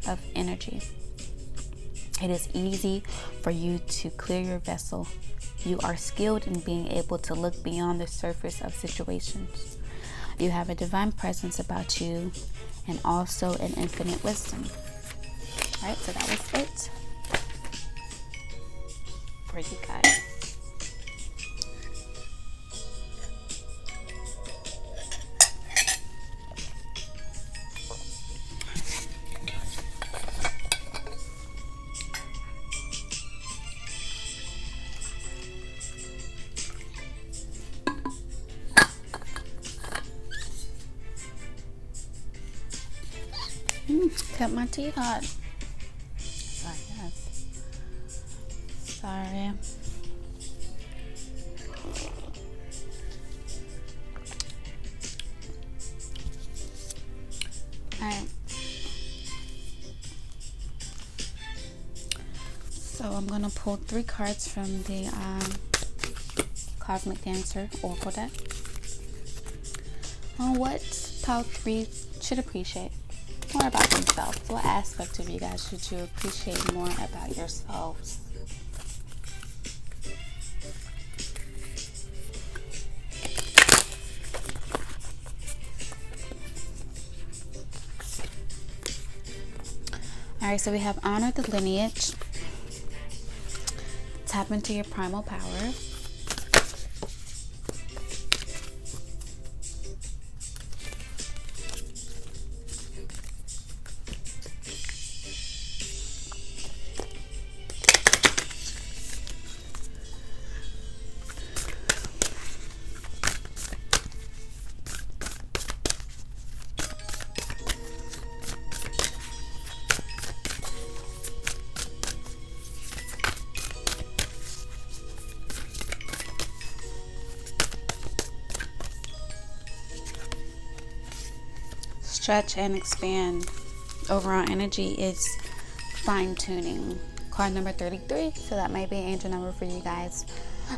of energy. It is easy for you to clear your vessel. You are skilled in being able to look beyond the surface of situations. You have a divine presence about you and also an infinite wisdom. All right, so that was it for you guys. Cut my teeth hot. Sorry, guys. Sorry. Alright. So I'm gonna pull 3 cards from the Cosmic Dancer Oracle deck. On what pile 3 should appreciate more about themselves. What aspect of you guys should you appreciate more about yourselves? Alright, so we have honor the lineage, tap into your primal power, stretch and expand. Overall energy is fine-tuning. Card number 33, so that might be an angel number for you guys.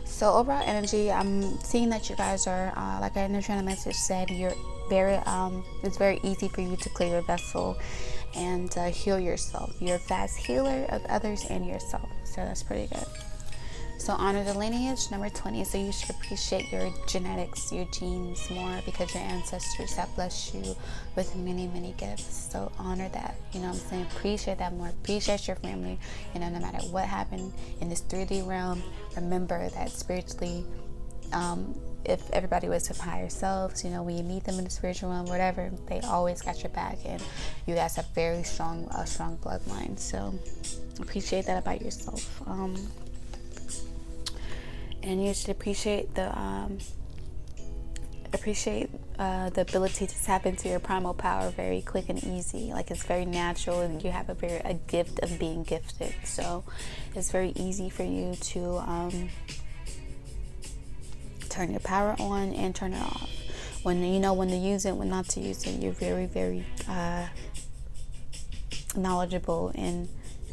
So overall energy, I'm seeing that you guys are like our inner message said, you're very it's very easy for you to clear your vessel and heal yourself. You're a fast healer of others and yourself, so that's pretty good. So honor the lineage, number 20. So you should appreciate your genetics, your genes more, because your ancestors have blessed you with many, many gifts. So honor that. You know what I'm saying? Appreciate that more. Appreciate your family. You know, no matter what happened in this 3D realm, remember that spiritually, if everybody was to higher selves, you know, when you meet them in the spiritual realm, whatever, they always got your back, and you guys have very strong bloodline. So appreciate that about yourself. And you should appreciate the ability to tap into your primal power very quick and easy. Like, it's very natural, and you have a gift of being gifted. So it's very easy for you to turn your power on and turn it off. When you know when to use it, when not to use it. You're very, very knowledgeable in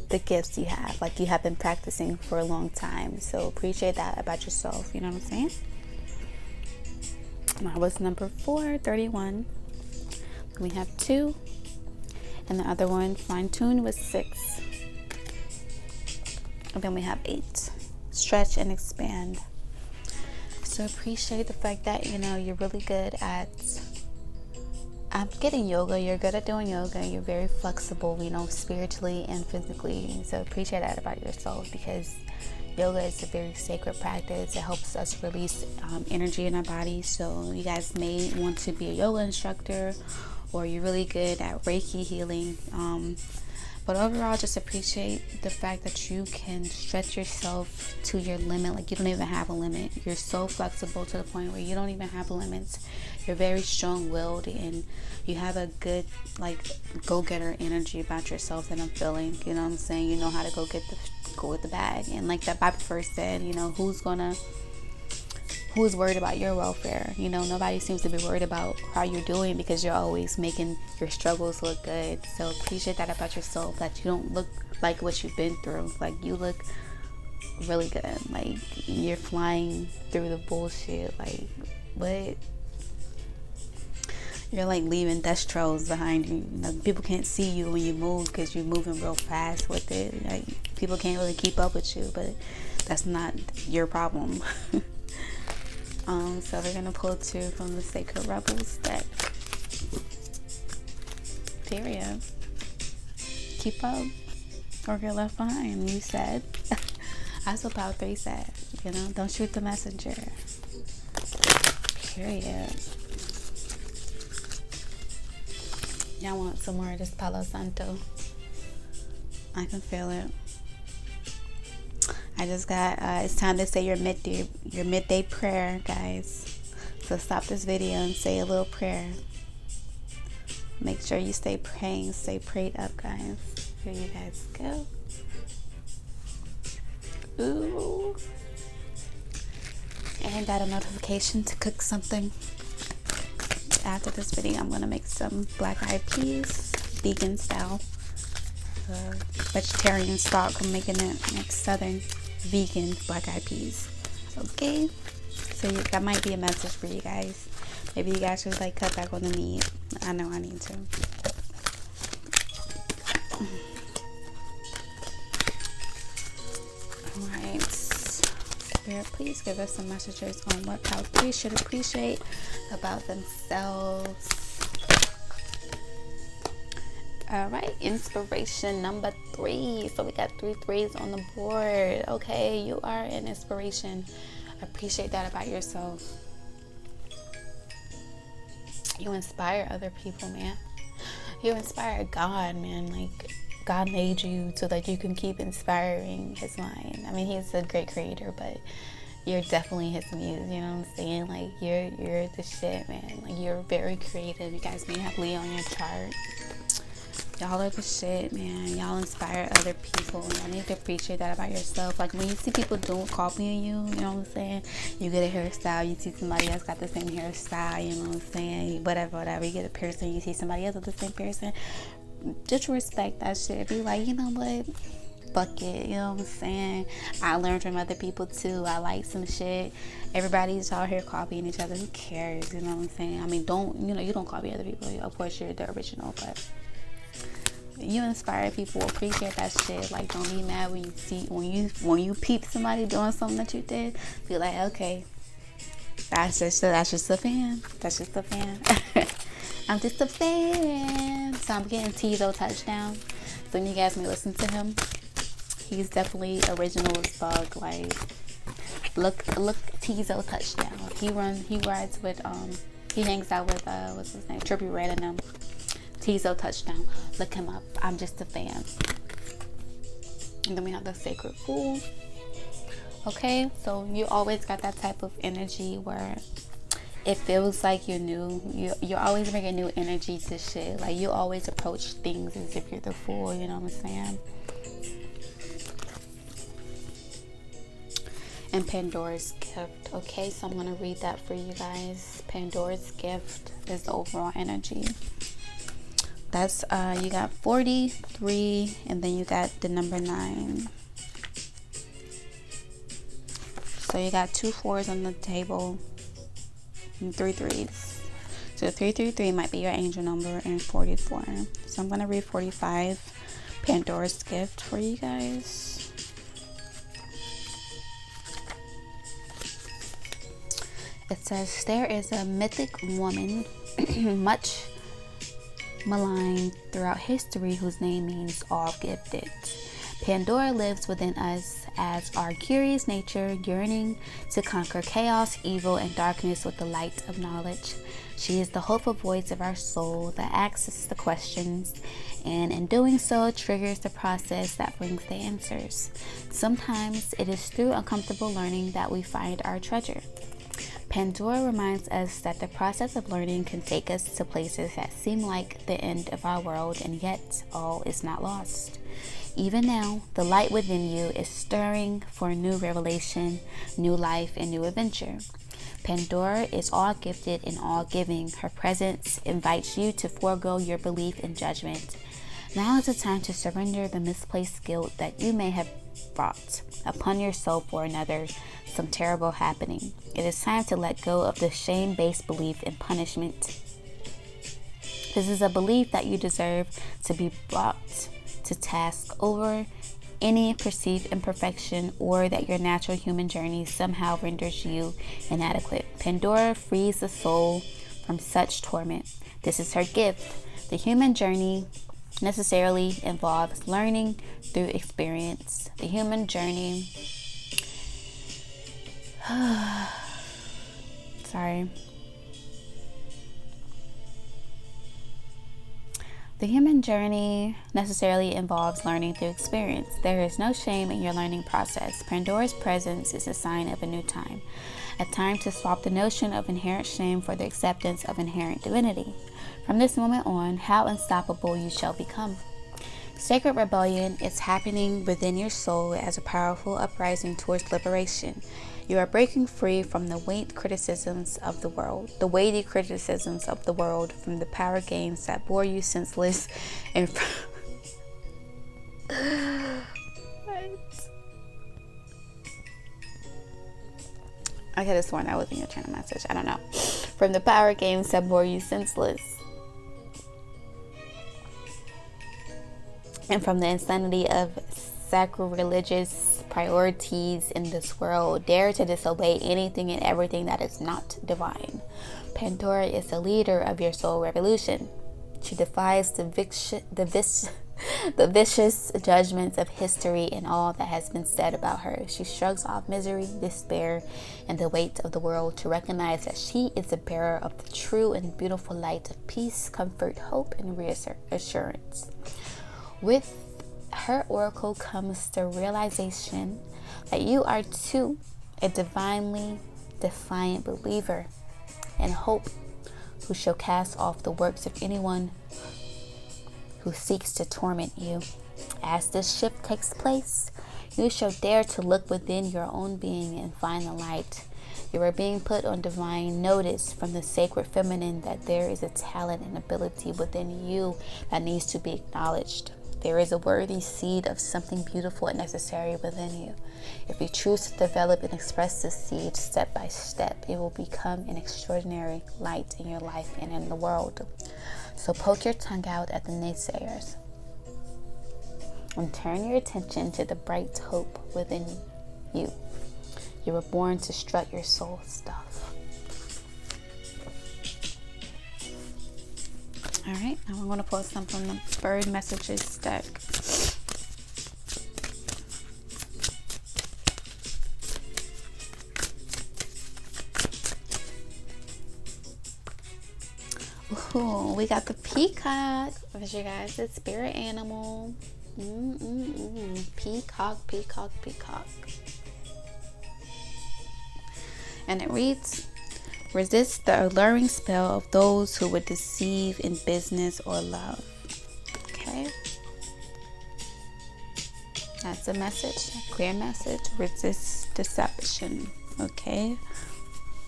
the gifts you have. Like, you have been practicing for a long time. So appreciate that about yourself. You know what I'm saying? That was number 4, 31. We have 2. And the other one, fine-tune, was 6. And then we have 8. Stretch and expand. So appreciate the fact that, you know, you're really good at getting yoga. You're good at doing yoga. You're very flexible, you know, spiritually and physically. So appreciate that about yourself, because yoga is a very sacred practice. It helps us release energy in our body. So you guys may want to be a yoga instructor, or you're really good at Reiki healing. But overall, just appreciate the fact that you can stretch yourself to your limit. Like, you don't even have a limit. You're so flexible to the point where you don't even have limits. You're very strong-willed, and you have a good, like, go-getter energy about yourself that I'm feeling. You know what I'm saying? You know how to go with the bag. And like that Bible verse said, you know, who's worried about your welfare? You know, nobody seems to be worried about how you're doing, because you're always making your struggles look good. So appreciate that about yourself, that you don't look like what you've been through. Like, you look really good. Like, you're flying through the bullshit. Like, what? You're like leaving dust trails behind you. You know, people can't see you when you move because you're moving real fast with it. Like, people can't really keep up with you, but that's not your problem. So we're gonna pull 2 from the Sacred Rebels deck. Period. Keep up or get left behind. You said. That's what Power 3 said. You know, don't shoot the messenger. Period. Y'all want some more of this Palo Santo? I can feel it. I just got, it's time to say your midday prayer, guys. So stop this video and say a little prayer. Make sure you stay praying, stay prayed up, guys. Here you guys go. Ooh. And got a notification to cook something. After this video, I'm gonna make some black eyed peas, vegan style, vegetarian stock. I'm making it like southern vegan black eyed peas. Okay, so that might be a message for you guys. Maybe you guys should like cut back on the meat. I know I need to. All right, Spirit, please give us some messages on what Power 3 should appreciate about themselves. All right, inspiration number 3. So we got 3 3s on the board. Okay, you are an inspiration. Appreciate that about yourself. You inspire other people, man. You inspire God, man. Like, God made you so that you can keep inspiring his mind. I mean, he's a great creator, but you're definitely his muse, you know what I'm saying? Like, you're the shit, man. Like, you're very creative. You guys may have Leo on your chart. Y'all are the shit, man. Y'all inspire other people. Y'all need to appreciate that about yourself. Like, when you see people copying you, you know what I'm saying? You get a hairstyle, you see somebody else got the same hairstyle, you know what I'm saying? Whatever. You get a piercing, you see somebody else with the same piercing. Just respect that shit. Be like, you know what? Fuck it. You know what I'm saying? I learned from other people too. I like some shit. Everybody's out here copying each other. Who cares? You know what I'm saying? I mean, you don't copy other people. Of course, you're the original, but you inspire people. Appreciate that shit. Like, don't be mad when you peep somebody doing something that you did. Be like, okay, that's just a fan. That's just a fan. I'm just a fan. So I'm getting Tizo touchdown. So you guys may listen to him. He's definitely original as fuck. Like, look Tizo touchdown. He rides with he hangs out with what's his name? Trippie Redd and them. Tizo touchdown. Look him up. I'm just a fan. And then we have the Sacred Fool. Okay, so you always got that type of energy where it feels like you're new. You're always bringing new energy to shit. Like, you always approach things as if you're the fool. You know what I'm saying? And Pandora's Gift. Okay, so I'm gonna read that for you guys. Pandora's Gift is the overall energy. That's you got 43, and then you got the number 9. So you got 2 4s on the table and 3 3s. So 333 might be your angel number, and 44. So I'm gonna read 45, Pandora's Gift, for you guys. It says, there is a mythic woman much maligned throughout history whose name means all gifted. Pandora lives within us as our curious nature yearning to conquer chaos, evil, and darkness with the light of knowledge. She is the hopeful voice of our soul that asks us the questions, and in doing so triggers the process that brings the answers. Sometimes it is through uncomfortable learning that we find our treasure. Pandora reminds us that the process of learning can take us to places that seem like the end of our world, and yet all is not lost. Even now, the light within you is stirring for new revelation, new life, and new adventure. Pandora is all gifted and all giving. Her presence invites you to forego your belief and judgment. Now is the time to surrender the misplaced guilt that you may have brought upon yourself or another some terrible happening. It is time to let go of the shame-based belief in punishment This is a belief that you deserve to be brought to task over any perceived imperfection, or that your natural human journey somehow renders you inadequate. Pandora frees the soul from such torment. This is her gift. The human journey necessarily involves learning through experience. The human journey The human journey necessarily involves learning through experience. There is no shame in your learning process. Pandora's presence is a sign of a new time, a time to swap the notion of inherent shame for the acceptance of inherent divinity. From this moment on, how unstoppable you shall become. Sacred rebellion is happening within your soul as a powerful uprising towards liberation. You are breaking free from the weighty criticisms of the world, from the power games that bore you senseless and I could have sworn that was in your channel message. I don't know. From the power games that bore you senseless, and from the insanity of sacrilegious priorities in this world. Dare to disobey anything and everything that is not divine. Pandora is the leader of your soul revolution. She defies the vicious judgments of history and all that has been said about her. She shrugs off misery, despair, and the weight of the world to recognize that she is the bearer of the true and beautiful light of peace, comfort, hope, and reassurance. With her oracle comes the realization that you are too a divinely defiant believer and hope, who shall cast off the works of anyone who seeks to torment you. As this shift takes place, you shall dare to look within your own being and find the light. You are being put on divine notice from the sacred feminine that there is a talent and ability within you that needs to be acknowledged. There is a worthy seed of something beautiful and necessary within you. If you choose to develop and express this seed step by step, it will become an extraordinary light in your life and in the world. So poke your tongue out at the naysayers and turn your attention to the bright hope within you. You were born to strut your soul stuff. All right, now I'm going to pull some from the bird messages deck. Ooh, we got the peacock. What you guys? The spirit animal. Peacock, peacock, peacock. And it reads, resist the alluring spell of those who would deceive in business or love. Okay. That's a message, a clear message. Resist deception. Okay.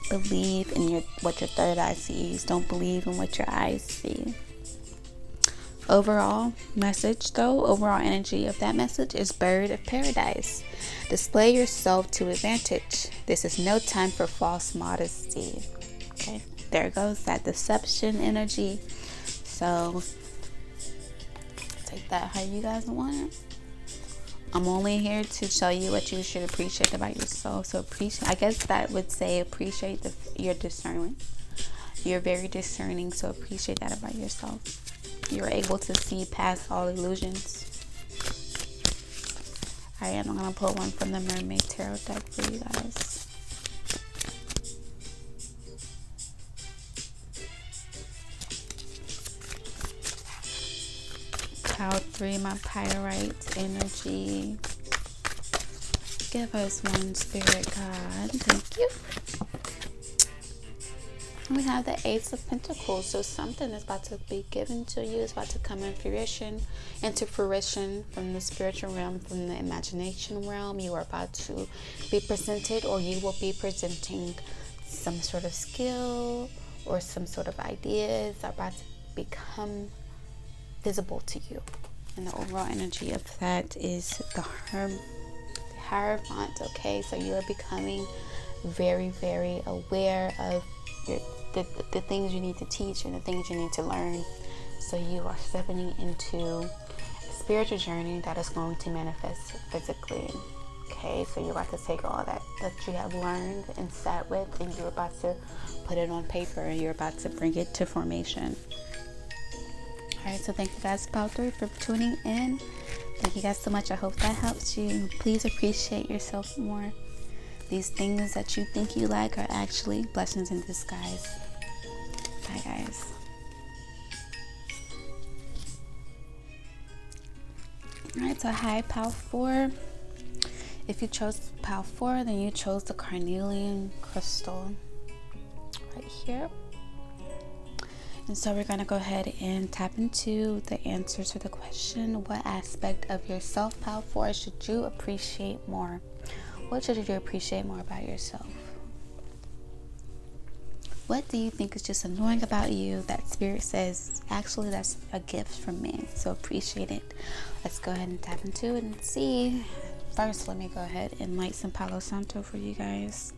Believe in what your third eye sees. Don't believe in what your eyes see. Overall message, though, overall energy of that message is bird of paradise. Display yourself to advantage. This is no time for false modesty. Okay, there goes that deception energy. So take that how you guys want it. I'm only here to show you what you should appreciate about yourself. So appreciate, I guess that would say appreciate your discernment. You're very discerning, so appreciate that about yourself. You're able to see past all illusions. I am going to pull one from the Mermaid Tarot deck for you guys. Cloud 3, my Pyrite energy. Give us one, Spirit God. Thank you. We have the Ace of Pentacles. So something is about to be given to you. It's about to come into fruition from the spiritual realm, from the imagination realm. You are about to be presented, or you will be presenting some sort of skill or some sort of ideas are about to become visible to you. And the overall energy of that is the Hierophant. Okay, so you are becoming very, very aware of the things you need to teach and the things you need to learn. So you are stepping into a spiritual journey that is going to manifest physically. Okay, so you're about to take all that you have learned and sat with, and you're about to put it on paper, and you're about to bring it to formation. All right, so thank you guys, Pile 3, for tuning in. Thank you guys so much. I hope that helps you. Please appreciate yourself more. These things that you think you like are actually blessings in disguise. Bye, guys. All right, so hi, Pile 4. If you chose Pile 4, then you chose the carnelian crystal right here. And so we're going to go ahead and tap into the answer to the question, what aspect of yourself, Pile 4, should you appreciate more? What should you appreciate more about yourself? What do you think is just annoying about you that Spirit says, actually, that's a gift from me, so appreciate it? Let's go ahead and tap into it and see. First, let me go ahead and light some Palo Santo for you guys.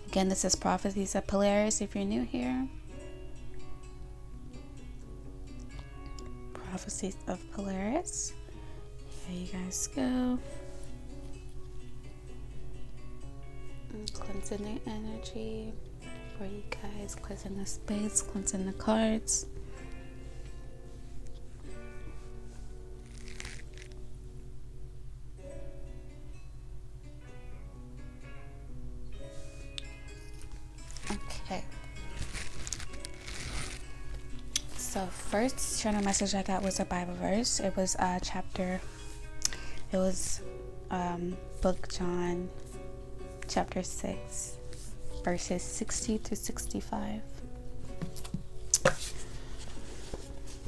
Again, this is Prophecies of Polaris if you're new here. Prophecies of Polaris. Here you guys go. Cleansing the energy for you guys, cleansing the space, cleansing the cards. Okay. So first channel message I got was a Bible verse. It was book John chapter 6 verses 60 to 65.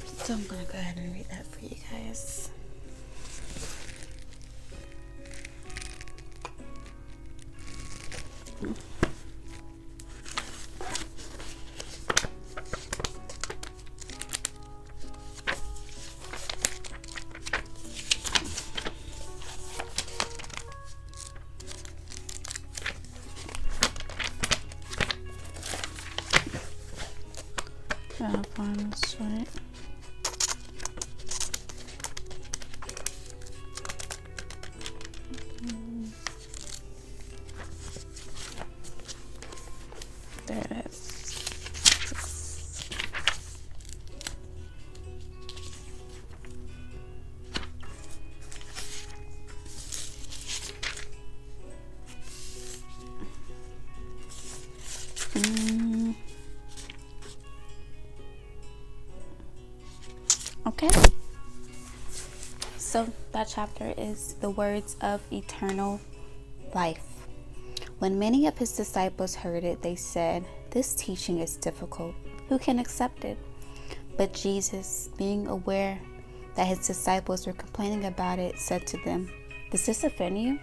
So I'm gonna go ahead and read that for you guys. Gotta find this right. There it is. Okay, so that chapter is the words of eternal life. When many of his disciples heard it, they said, "This teaching is difficult. Who can accept it?" But Jesus, being aware that his disciples were complaining about it, said to them, "Does this offend you?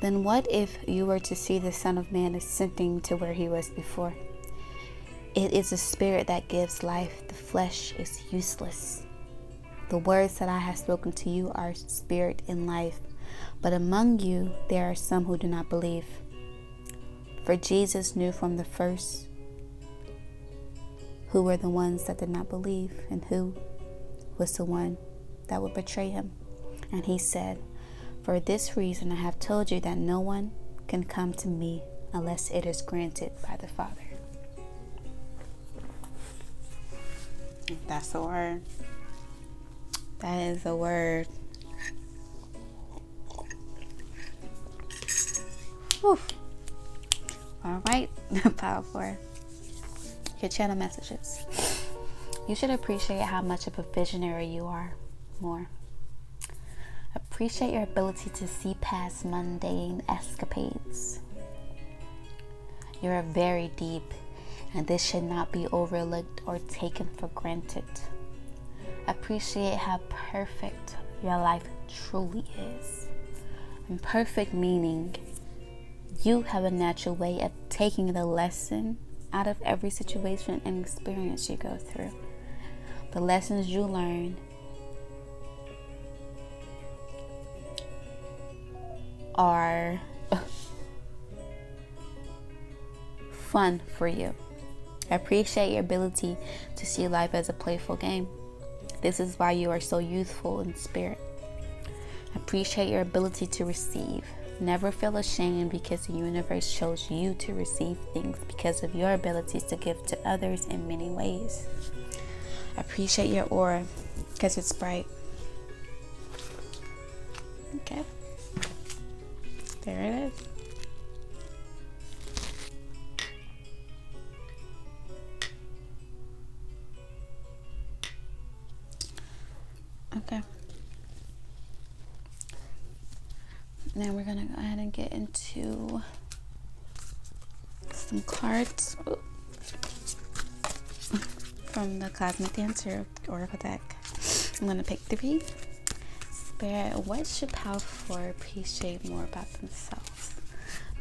Then what if you were to see the Son of Man ascending to where he was before? It is the spirit that gives life. The flesh is useless. The words that I have spoken to you are spirit and life, but among you there are some who do not believe." For Jesus knew from the first who were the ones that did not believe and who was the one that would betray him. And he said, "For this reason I have told you that no one can come to me unless it is granted by the Father." That's the word. That is the word. Whew. All right, Power 4. Your channel messages. You should appreciate how much of a visionary you are more. Appreciate your ability to see past mundane escapades. You are very deep, and this should not be overlooked or taken for granted. Appreciate how perfect your life truly is. And perfect meaning you have a natural way of taking the lesson out of every situation and experience you go through. The lessons you learn are fun for you. Appreciate your ability to see life as a playful game. This is why you are so youthful in spirit. Appreciate your ability to receive. Never feel ashamed because the universe chose you to receive things because of your abilities to give to others in many ways. Appreciate your aura because it's bright. Okay. There it is. Okay. Now we're gonna go ahead and get into some cards from the Cosmic Dancer Oracle deck. I'm gonna pick 3. Spirit, what should powerful appreciate more about themselves?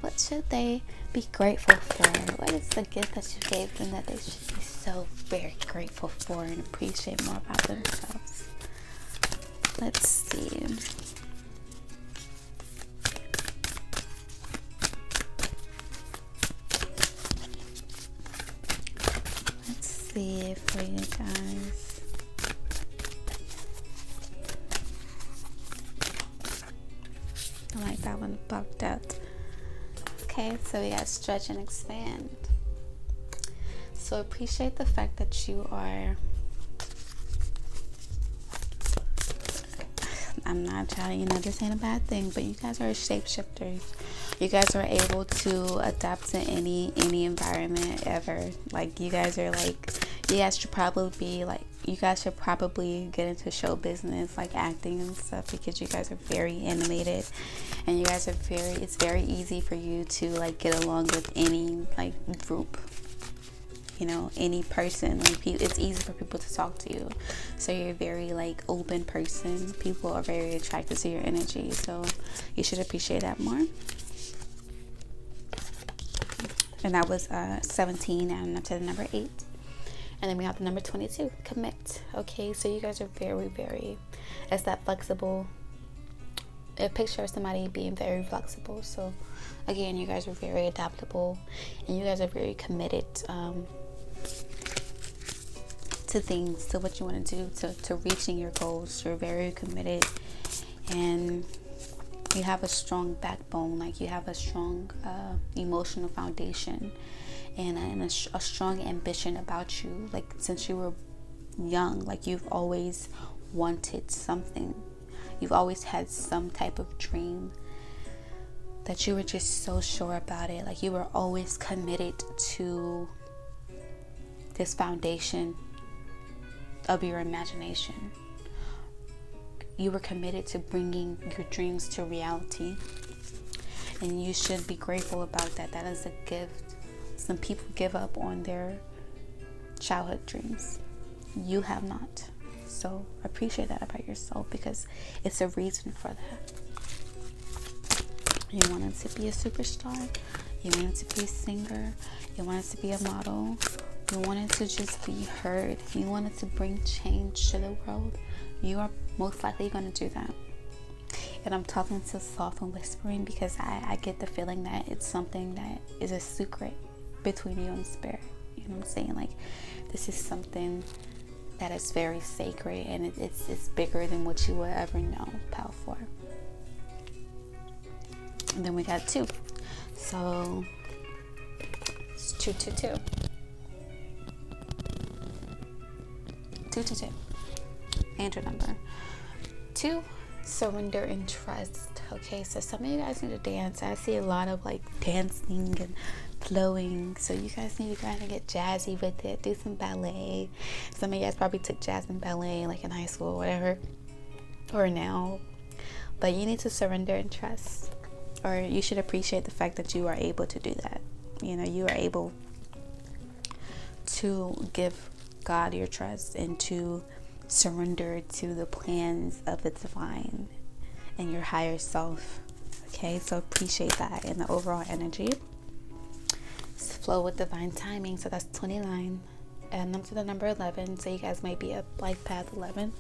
What should they be grateful for? What is the gift that you gave them that they should be so very grateful for and appreciate more about themselves? Let's see. Let's see for you guys. I like that one popped out. Okay, so we got stretch and expand. So appreciate the fact that you are, I'm not trying to, this ain't a bad thing, but you guys are shapeshifters. You guys are able to adapt to any environment ever. Like, you guys are like, you guys should probably get into show business, like acting and stuff, because you guys are very animated and you guys are it's very easy for you to like get along with any like group, you know, any person. Like, it's easy for people to talk to you, so you're a very like open person. People are very attracted to your energy, so you should appreciate that more. And that was 17, and up to the number 8. And then we have the number 22, commit. Okay, so you guys are very, very, it's that flexible, a picture of somebody being very flexible. So again, you guys are very adaptable, and you guys are very committed to things, to what you want to do, to reaching your goals. You're very committed, and you have a strong backbone. Like, you have a strong emotional foundation, and a strong ambition about you. Like, since you were young, like, you've always wanted something. You've always had some type of dream that you were just so sure about it. Like, you were always committed to this foundation of your imagination. You were committed to bringing your dreams to reality, and you should be grateful about that. That is a gift. Some people give up on their childhood dreams. You have not. So appreciate that about yourself, because it's a reason for that. You wanted to be a superstar. You wanted to be a singer. You wanted to be a model. You wanted to just be heard. You wanted to bring change to the world. You are most likely going to do that. And I'm talking to soft and whispering because I get the feeling that it's something that is a secret between you and spirit. You know what I'm saying? Like, this is something that is very sacred, and it's bigger than what you will ever know power for. And then we got 2. So it's 2, 2, 2. 2, 2, 2. And your number 2, surrender and trust. Okay, so some of you guys need to dance. I see a lot of like dancing and flowing, so you guys need to kind of get jazzy with it. Do some ballet. Some of you guys probably took jazz and ballet like in high school or whatever, or now, but you need to surrender and trust, or you should appreciate the fact that you are able to do that. You know, you are able to give God your trust and to surrender to the plans of the divine and your higher self. Okay, so appreciate that in the overall energy. Flow with divine timing. So that's 29, and up to the number 11. So you guys might be a life path 11.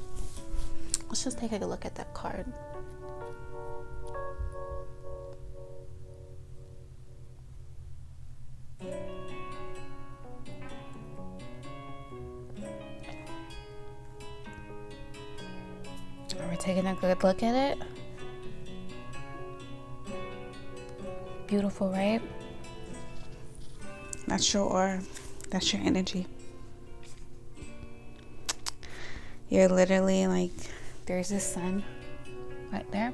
Let's just take a look at that card. taking a good look at it. Beautiful, right? That's your aura. That's your energy. You're literally like, there's the sun right there.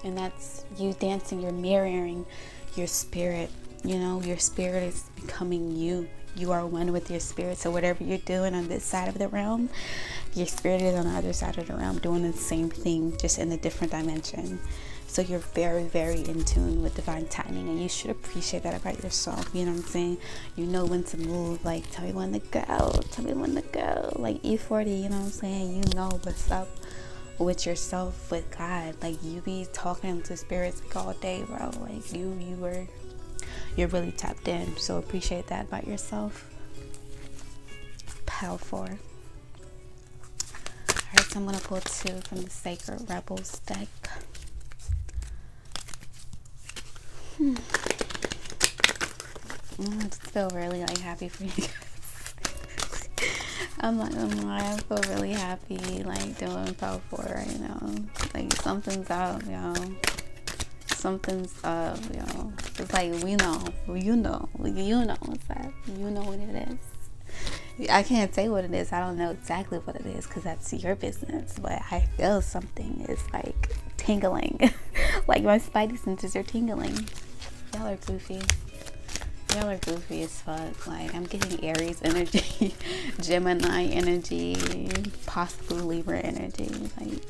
And that's you dancing. You're mirroring your spirit. You know, your spirit is becoming you. You are one with your spirit. So whatever you're doing on this side of the realm, your spirit is on the other side of the realm doing the same thing, just in a different dimension. So you're very, very in tune with divine timing, and you should appreciate that about yourself. You know what I'm saying? You know when to move. Like, tell me when to go. Tell me when to go. Like E40, you know what I'm saying? You know what's up with yourself, with God. Like, you be talking to spirits like all day, bro. Like you're really tapped in. So appreciate that about yourself. Powerful. Alright, so I'm gonna pull 2 from the Sacred Rebels deck. I just feel really like happy for you guys. I'm not gonna lie, I feel really happy like doing Power 4 right now. Like something's up, yo. Something's up, yo. It's like you know what's up. You know what it is. I can't say what it is. I don't know exactly what it is because that's your business. But I feel something is like tingling. Like my spidey senses are tingling. Y'all are goofy. Y'all are goofy as fuck. Like, I'm getting Aries energy, Gemini energy, possibly Libra energy. Like,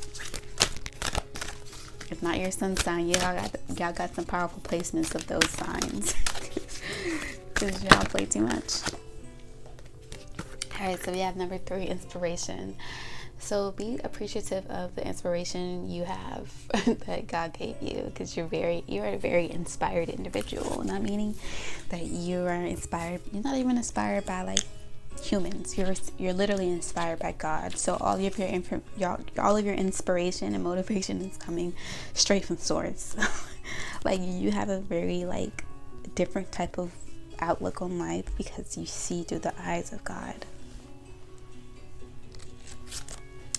if not your sun sign, y'all got some powerful placements of those signs. Because y'all play too much. Alright, so we have number 3, inspiration. So be appreciative of the inspiration you have that God gave you, because you're a very inspired individual. Not meaning that you are inspired. You're not even inspired by like humans. You're literally inspired by God. So all of your inspiration and motivation is coming straight from source. Like you have a very like different type of outlook on life because you see through the eyes of God.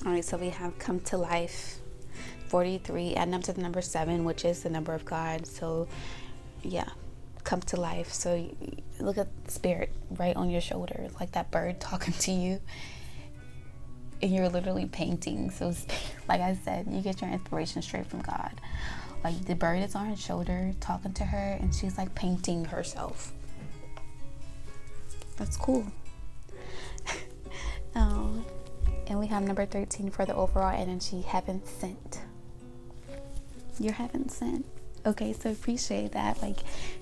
Alright, so we have come to life 43, adding up to the number 7, which is the number of God. So yeah, come to life. So look at the spirit right on your shoulder, like that bird talking to you, and you're literally painting. So like I said, you get your inspiration straight from God. Like the bird is on her shoulder talking to her, and she's like painting herself. That's cool. And we have number 13 for the overall energy, heaven sent. You're heaven sent. Okay, so appreciate that. Like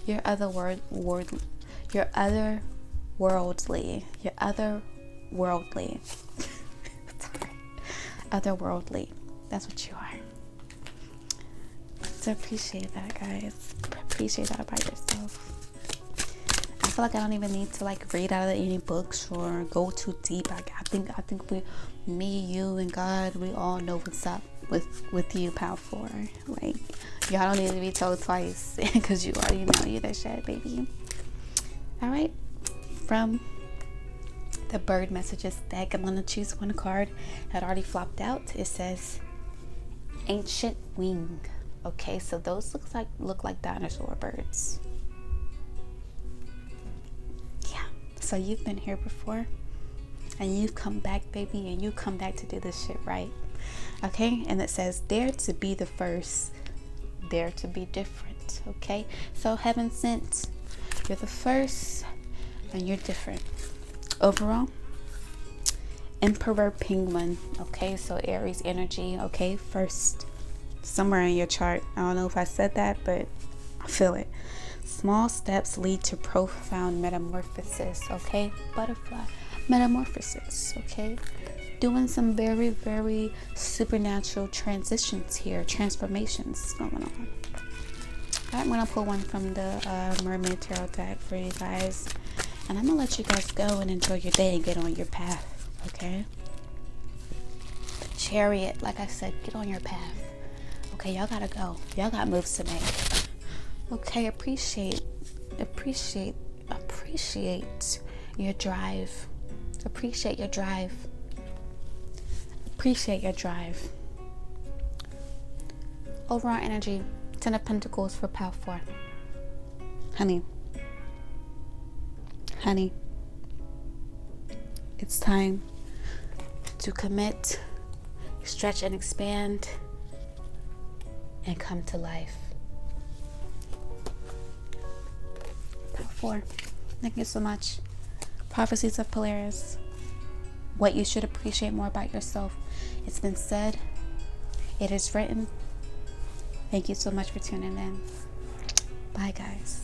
you're otherworldly. Otherworldly. That's what you are. So appreciate that, guys. Appreciate that about yourself. I feel like I don't even need to like read out of any books or go too deep. I think me, you, and God, we all know what's up with you, Power 4. Like y'all don't need to be told twice because you already know you that shit, baby. All right, from the bird messages deck, I'm gonna choose one card that already flopped out. It says ancient wing. Okay, so those look like dinosaur birds. So you've been here before and you've come back, baby, and you come back to do this shit right. Okay, and it says dare to be the first, dare to be different. Okay, so heaven sent, you're the first and you're different. Overall, Emperor Penguin. Okay, so Aries energy. Okay, first somewhere in your chart. I don't know if I said that, but I feel it. Small steps lead to profound metamorphosis. Okay, butterfly metamorphosis. Okay, doing some very, very supernatural transitions here, transformations going on. I'm gonna pull one from the Mermaid Tarot deck for you guys, and I'm gonna let you guys go and enjoy your day and get on your path. Okay, Chariot, like I said, get on your path. Okay, y'all gotta go. Y'all got moves to make. Okay, appreciate your drive. Appreciate your drive. Appreciate your drive. Overall energy, 10 of Pentacles for pile 4. Honey, it's time to commit, stretch and expand, and come to life. Pile 4. Thank you so much. Prophecies of Polaris. What you should appreciate more about yourself. It's been said. It is written. Thank you so much for tuning in. Bye, guys.